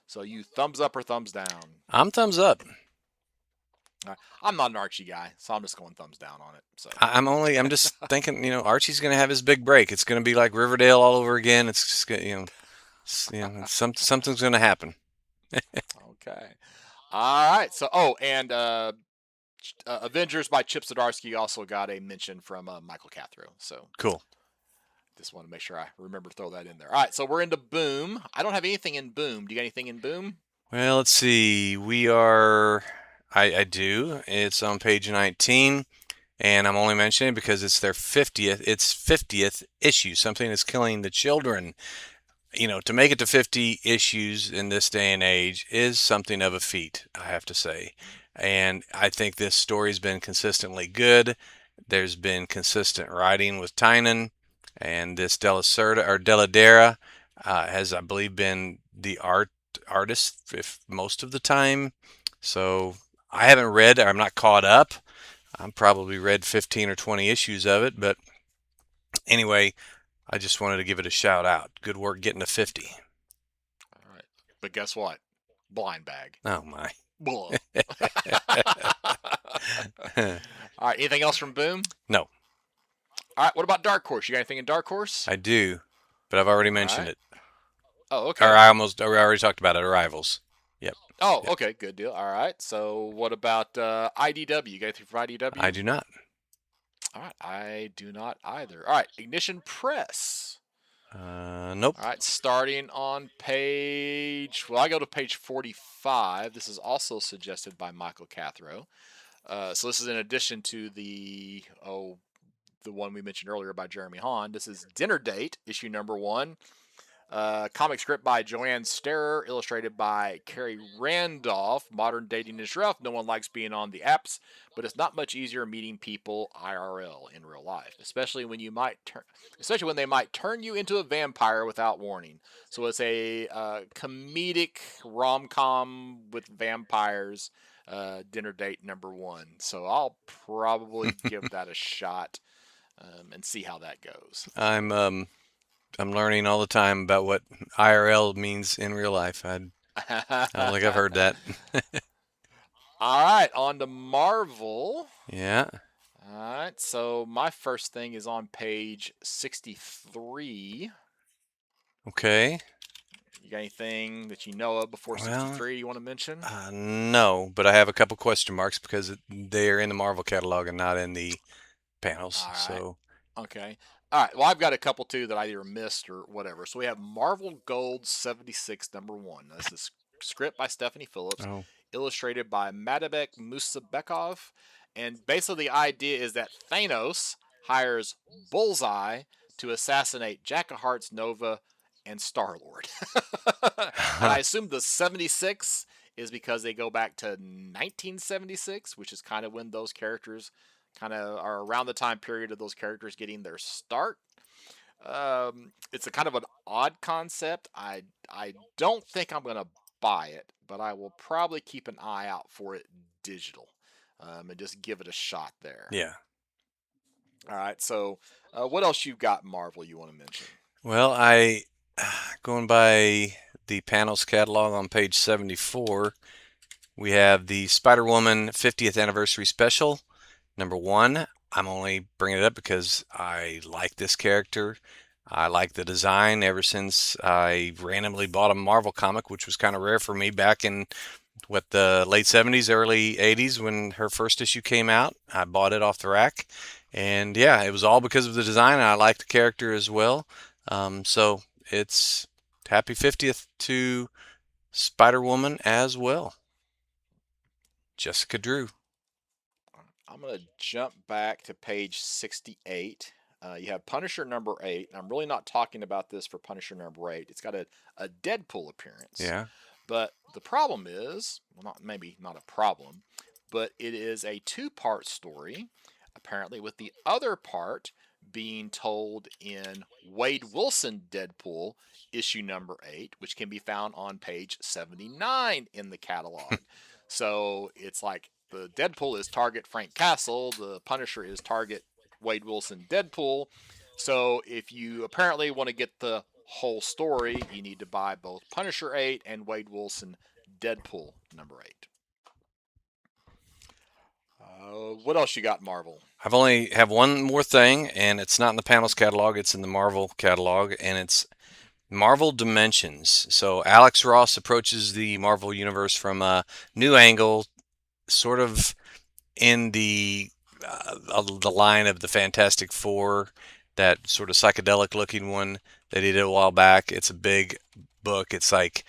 So you thumbs up or thumbs down? I'm thumbs up. I'm not an Archie guy, so I'm just going thumbs down on it. So I'm just thinking, Archie's going to have his big break. It's going to be like Riverdale all over again. It's just, something's going to happen. okay, all right. So and Avengers by Chip Zdarsky also got a mention from Michael Cathro. So Cool. just want to make sure I remember to throw that in there. All right, so we're into Boom. I don't have anything in Boom. Do you got anything in Boom? Well, let's see. We are. I do. It's on page 19, and I'm only mentioning it because it's their 50th. It's 50th issue. Something is killing the children. To make it to 50 issues in this day and age is something of a feat, I have to say. And I think this story's been consistently good. There's been consistent writing with Tynan, and this Deladera has, I believe, been the artist if most of the time. So I haven't read, or I'm not caught up. I've probably read 15 or 20 issues of it, but anyway, I just wanted to give it a shout out. Good work getting to 50. All right, but guess what? Blind bag. Oh my. All right, anything else from Boom? No, All right, what about Dark Horse? You got anything in Dark Horse? I do, but I've already All mentioned right. it. Oh, Or okay. we already talked about it. Arrivals. Yep. Oh, Yep. okay, good deal. All right. So, what about IDW? You got anything from I IDW? do not. All right, I do not either. All right, Ignition Press. Nope. All right, starting on page. Well, I go to page 45. This is also suggested by Michael Cathro. So this is in addition to the one we mentioned earlier by Jeremy Hahn. This is Dinner Date, issue #1. Comic script by Joanne Sterer, illustrated by Carrie Randolph. Modern dating is rough. No one likes being on the apps, but it's not much easier meeting people IRL in real life, especially when they might turn you into a vampire without warning. So it's a comedic rom com with vampires. Dinner date #1. So I'll probably give that a shot and see how that goes. I'm learning all the time about what IRL means in real life. I don't think I've heard that. All right, on to Marvel. Yeah. All right, so my first thing is on page 63. Okay. You got anything that you know of before Well, 63 you want to mention? no, but I have a couple question marks because they're in the Marvel catalog and not in the panels. All right, So okay. All right, well, I've got a couple too that I either missed or whatever. So we have Marvel Gold 76 #1. This is script by Stephanie Phillips, oh, illustrated by Madabek Musabekov, And basically, the idea is that Thanos hires Bullseye to assassinate Jack of Hearts, Nova, and Star Lord. And I assume the 76 is because they go back to 1976, which is kind of when those characters kind of are around the time period of those characters getting their start. It's a kind of an odd concept. I don't think I'm gonna buy it, but I will probably keep an eye out for it digital, and just give it a shot there. Yeah. All right. So, what else you got, Marvel? You want to mention? Well, going by the panels catalog on page 74, we have the Spider-Woman 50th anniversary special, number 1. I'm only bringing it up because I like this character. I like the design ever since I randomly bought a Marvel comic, which was kind of rare for me back in the late 70s, early 80s when her first issue came out. I bought it off the rack. And yeah, it was all because of the design, and I like the character as well. So it's happy 50th to Spider-Woman as well. Jessica Drew. I'm going to jump back to page 68. You have Punisher number 8. And I'm really not talking about this for Punisher number 8. It's got a Deadpool appearance. Yeah. But the problem is, well, maybe not a problem, but it is a two-part story, apparently, with the other part being told in Wade Wilson Deadpool issue number 8, which can be found on page 79 in the catalog. So it's like the Deadpool is target Frank Castle, the Punisher is target Wade Wilson Deadpool. So if you apparently want to get the whole story, you need to buy both Punisher 8 and Wade Wilson Deadpool number 8. What else you got, Marvel? I've only have one more thing, and it's not in the panels catalog. It's in the Marvel catalog, and it's Marvel Dimensions. So Alex Ross approaches the Marvel universe from a new angle, sort of in the line of the Fantastic Four, that sort of psychedelic looking one that he did a while back. It's a big book. It's like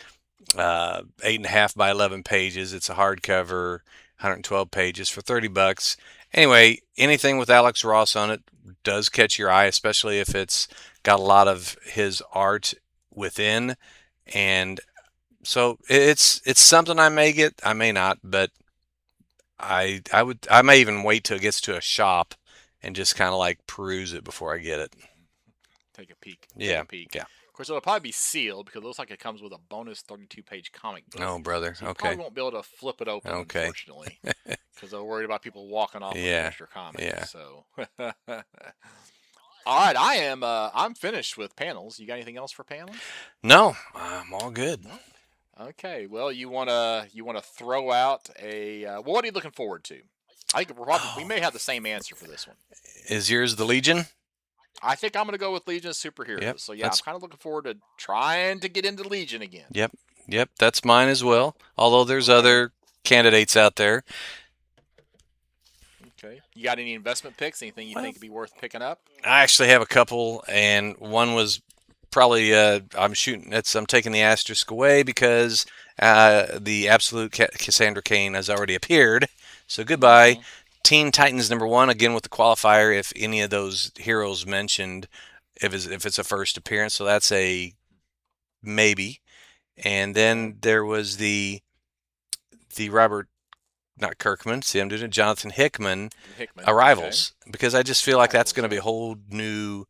8.5 by 11 pages. It's a hardcover, 112 pages for $30. Anyway, anything with Alex Ross on it does catch your eye, especially if it's got a lot of his art within. And so it's something I may get, I may not, but I may even wait till it gets to a shop and just kind of like peruse it before I get it. Take a peek. Yeah. Take a peek. Yeah. Of course, it'll probably be sealed because it looks like it comes with a bonus 32-page comic book. Oh, brother. So you Okay. probably won't be able to flip it open, okay. Unfortunately, because they're worried about people walking off with an extra comic. Yeah. So, all right, I'm finished with panels. You got anything else for panels? No, I'm all good. No? Okay. Well, you wanna throw out a well, what are you looking forward to? I think we may have the same answer for this one. Is yours the Legion? I think I'm going to go with Legion of Superheroes. Yep, so, yeah, I'm kind of looking forward to trying to get into Legion again. Yep, that's mine as well. Although there's other candidates out there. Okay. You got any investment picks? Anything you think would be worth picking up? I actually have a couple, and one was probably I'm taking the asterisk away because the absolute Cassandra Cain has already appeared. So goodbye. Mm-hmm. Teen Titans number 1, again with the qualifier if any of those heroes mentioned, if it's a first appearance. So that's a maybe. And then there was the Robert, not Kirkman, see I'm doing it, Jonathan Hickman Arrivals. Okay. Because I just feel like that's going to be a whole new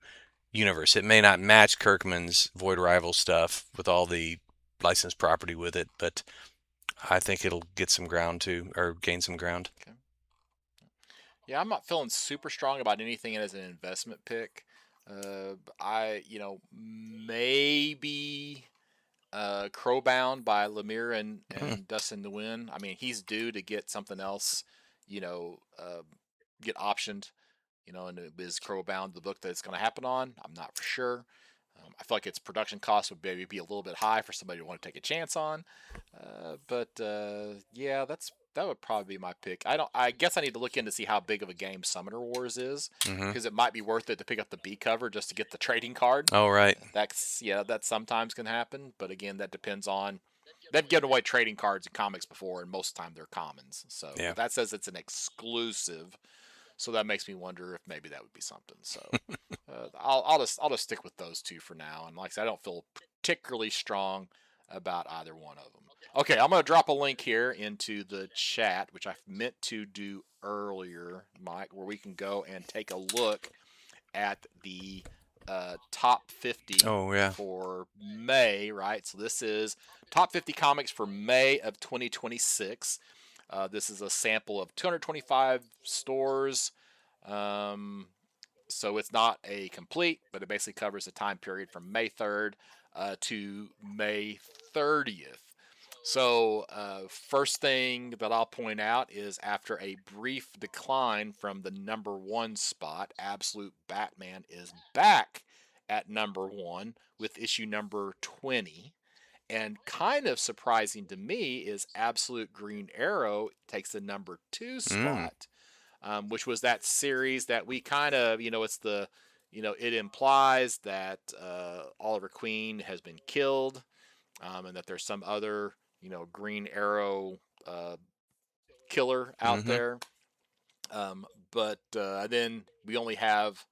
universe. It may not match Kirkman's Void Rival stuff with all the licensed property with it, but I think it'll get some ground too, or gain some ground. Okay. Yeah, I'm not feeling super strong about anything as an investment pick. Maybe Crowbound by Lemire and Dustin Nguyen. I mean, he's due to get something else, get optioned, and is Crowbound the book that it's going to happen on? I'm not for sure. I feel like its production cost would maybe be a little bit high for somebody to want to take a chance on. Yeah, that would probably be my pick. I guess I need to look in to see how big of a game Summoner Wars is, because it might be worth it to pick up the B cover just to get the trading card. Oh, right. That sometimes can happen, but again, that depends on they've given away trading cards in comics before, and most of the time they're commons. So, Yeah. but that says it's an exclusive, so that makes me wonder if maybe that would be something. So, I'll just stick with those two for now. And like I said, I don't feel particularly strong about either one of them. Okay, I'm gonna drop a link here into the chat, which I meant to do earlier, Mike, where we can go and take a look at the top 50 Oh, yeah. for May, right? So this is top 50 comics for May of 2026. This is a sample of 225 stores. So it's not a complete, but it basically covers the time period from May 3rd to May 30th. So, first thing that I'll point out is after a brief decline from the number one spot, Absolute Batman is back at number one with issue number 20. And kind of surprising to me is Absolute Green Arrow takes the number two spot, which was that series that we kind of, it's the, it implies that Oliver Queen has been killed, and that there's some other Green Arrow killer out there. But then we only have,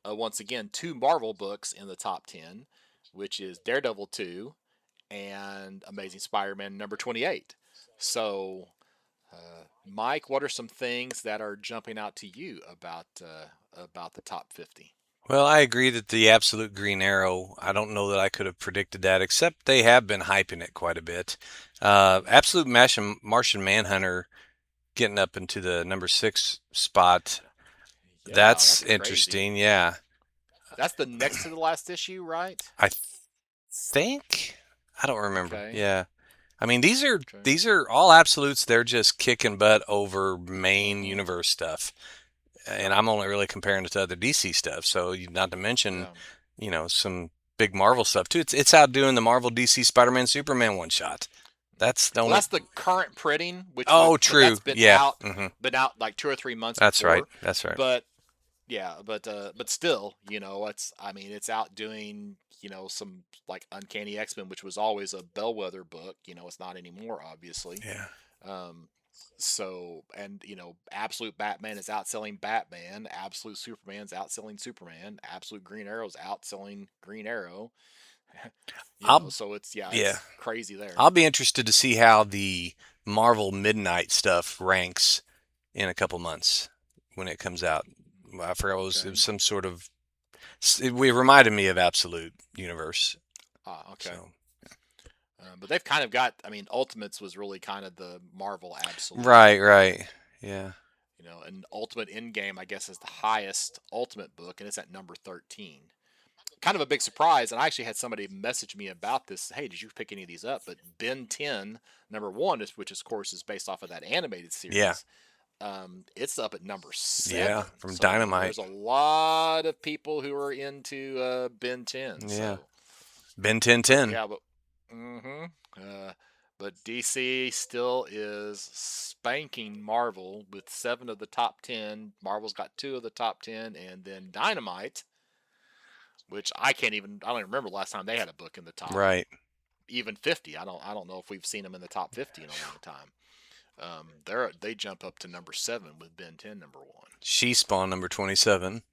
once again, two Marvel books in the top 10, which is Daredevil 2 and Amazing Spider-Man number 28. So, Mike, what are some things that are jumping out to you about the top 50? Well, I agree that the Absolute Green Arrow, I don't know that I could have predicted that, except they have been hyping it quite a bit. Absolute Martian Manhunter getting up into the number 6 spot. Yeah, That's that's interesting, crazy. yeah. That's the next to the last issue, right? I think I don't remember. Okay. Yeah. I mean, these are Okay. these are all absolutes. They're just kicking butt over main Mm-hmm. universe stuff. And Yep. I'm only really comparing it to other DC stuff. So not to mention, Yeah. some big Marvel stuff too. It's outdoing the Marvel DC Spider-Man Superman one shot. That's the Well, only. that's the current printing, which Oh, but that's true. Yeah. been out like 2 or 3 months That's right. before. That's right. But yeah, but still, it's outdoing some like Uncanny X-Men, which was always a bellwether book. It's not anymore, obviously. Yeah. Um, so and Absolute Batman is outselling Batman. Absolute Superman's outselling Superman. Absolute Green Arrow's outselling Green Arrow. I'll. So Yeah. it's crazy there. I'll be interested to see how the Marvel Midnight stuff ranks in a couple months when it comes out. I forgot it was Okay. some sort of. It reminded me of Absolute Universe. Ah, okay. So. But they've kind of got. I mean, Ultimates was really kind of the Marvel Absolute. Right. Right. Yeah. And Ultimate Endgame, I guess, is the highest Ultimate book, and it's at number 13. Kind of a big surprise, and I actually had somebody message me about this. Hey, did you pick any of these up? But Ben 10, number one, which of course is based off of that animated Yeah. series, it's up at number Yeah. 7. From So Dynamite. there's a lot of people who are into Ben 10. Yeah. So Ben 1010. yeah, but mm-hmm. But DC still is spanking Marvel with 7 of the top 10. Marvel's got 2 of the top 10, and then Dynamite, which I don't even remember the last time they had a book in the top Right. even 50. I don't know if we've seen them in the top 50 in a long time. They jump up to number 7 with Ben 10 number 1. She Spawn number 27.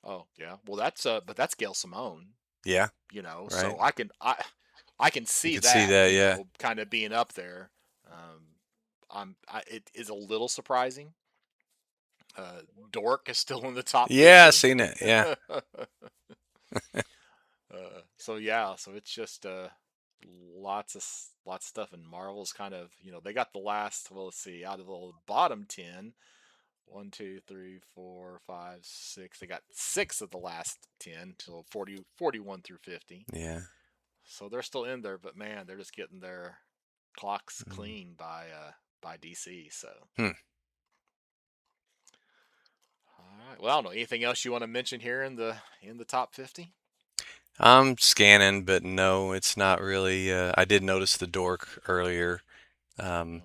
Oh yeah, well but that's Gail Simone. Yeah. So Right. I can You see could see that, that. Yeah. kind of being up there. It is a little surprising. Dork is still in the top Yeah. 50. Seen it. Yeah. So yeah, so it's just lots of stuff, and Marvel's kind of they got the last, well, let's see, out of the bottom 10, 1 2 3 4 5 6, they got 6 of the last 10, so 41 through 50. Yeah. So they're still in there, but man, they're just getting their clocks Mm. clean by DC. So Hmm. all right, well, I don't know, anything else you want to mention here in the top 50? I'm scanning, but no, it's not really. I did notice the dork earlier on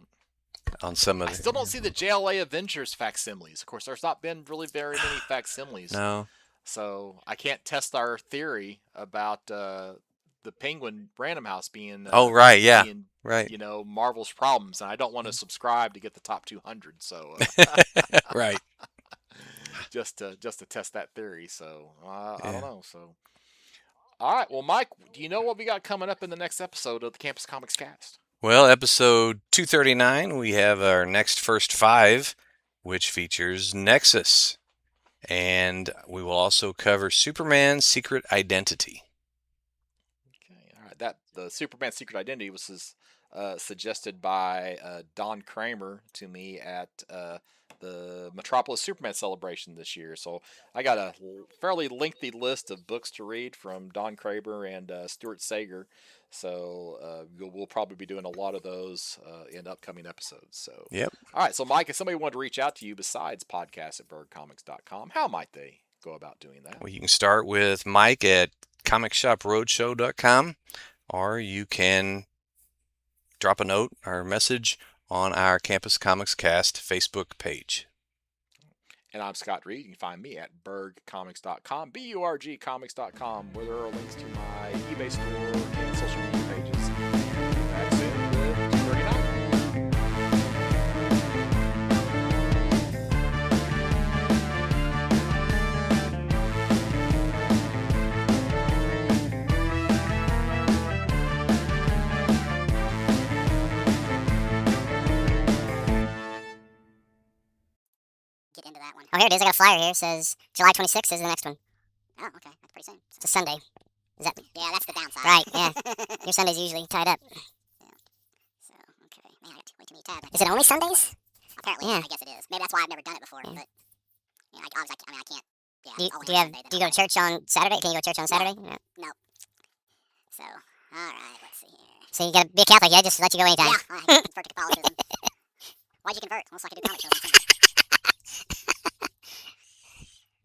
some of I the. still don't see the JLA Avengers facsimiles. Of course, there's not been really very many facsimiles, No. so I can't test our theory about the Penguin Random House being right, yeah, being, right, Marvel's problems, and I don't want to subscribe to get the top 200. So right. just to test that theory. So I don't know. So all right, well, Mike, do you know what we got coming up in the next episode of the Campus Comics Cast? Well, episode 239, we have our next first 5, which features Nexus. And we will also cover Superman's secret identity. Okay, all right. That the Superman secret identity was suggested by Don Kramer to me at the Metropolis Superman celebration this year. So I got a fairly lengthy list of books to read from Don Kramer and Stuart Sager. So we'll probably be doing a lot of those in upcoming episodes. So Yep. All right. So Mike, if somebody wanted to reach out to you besides podcast@bergcomics.com, how might they go about doing that? Well, you can start with Mike at comicshoproadshow.com, or you can drop a note or message on our Campus Comics Cast Facebook page. And I'm Scott Reed. You can find me at bergcomics.com, BURGcomics.com, where there are links to my eBay store and social media pages. That's it. 239. Get into that one. Oh, here it is. I got a flyer here. It says July 26th is the next one. Oh, okay. That's pretty soon. It's a Sunday. Is that? Yeah, that's the downside. Right, yeah. Your Sunday's usually tied up. Yeah. So, okay. Man, I got way too many tabs. Is it only Sundays? Apparently, yeah. I guess it is. Maybe that's why I've never done it before. Yeah. But, I can't. Yeah, do you go to church on Saturday? Can you go to church on Saturday? No. No. So, alright, let's see here. So you gotta be a Catholic, yeah? Just let you go anytime. Yeah, I convert to Catholicism. Why'd you convert? Almost like I do comic shows.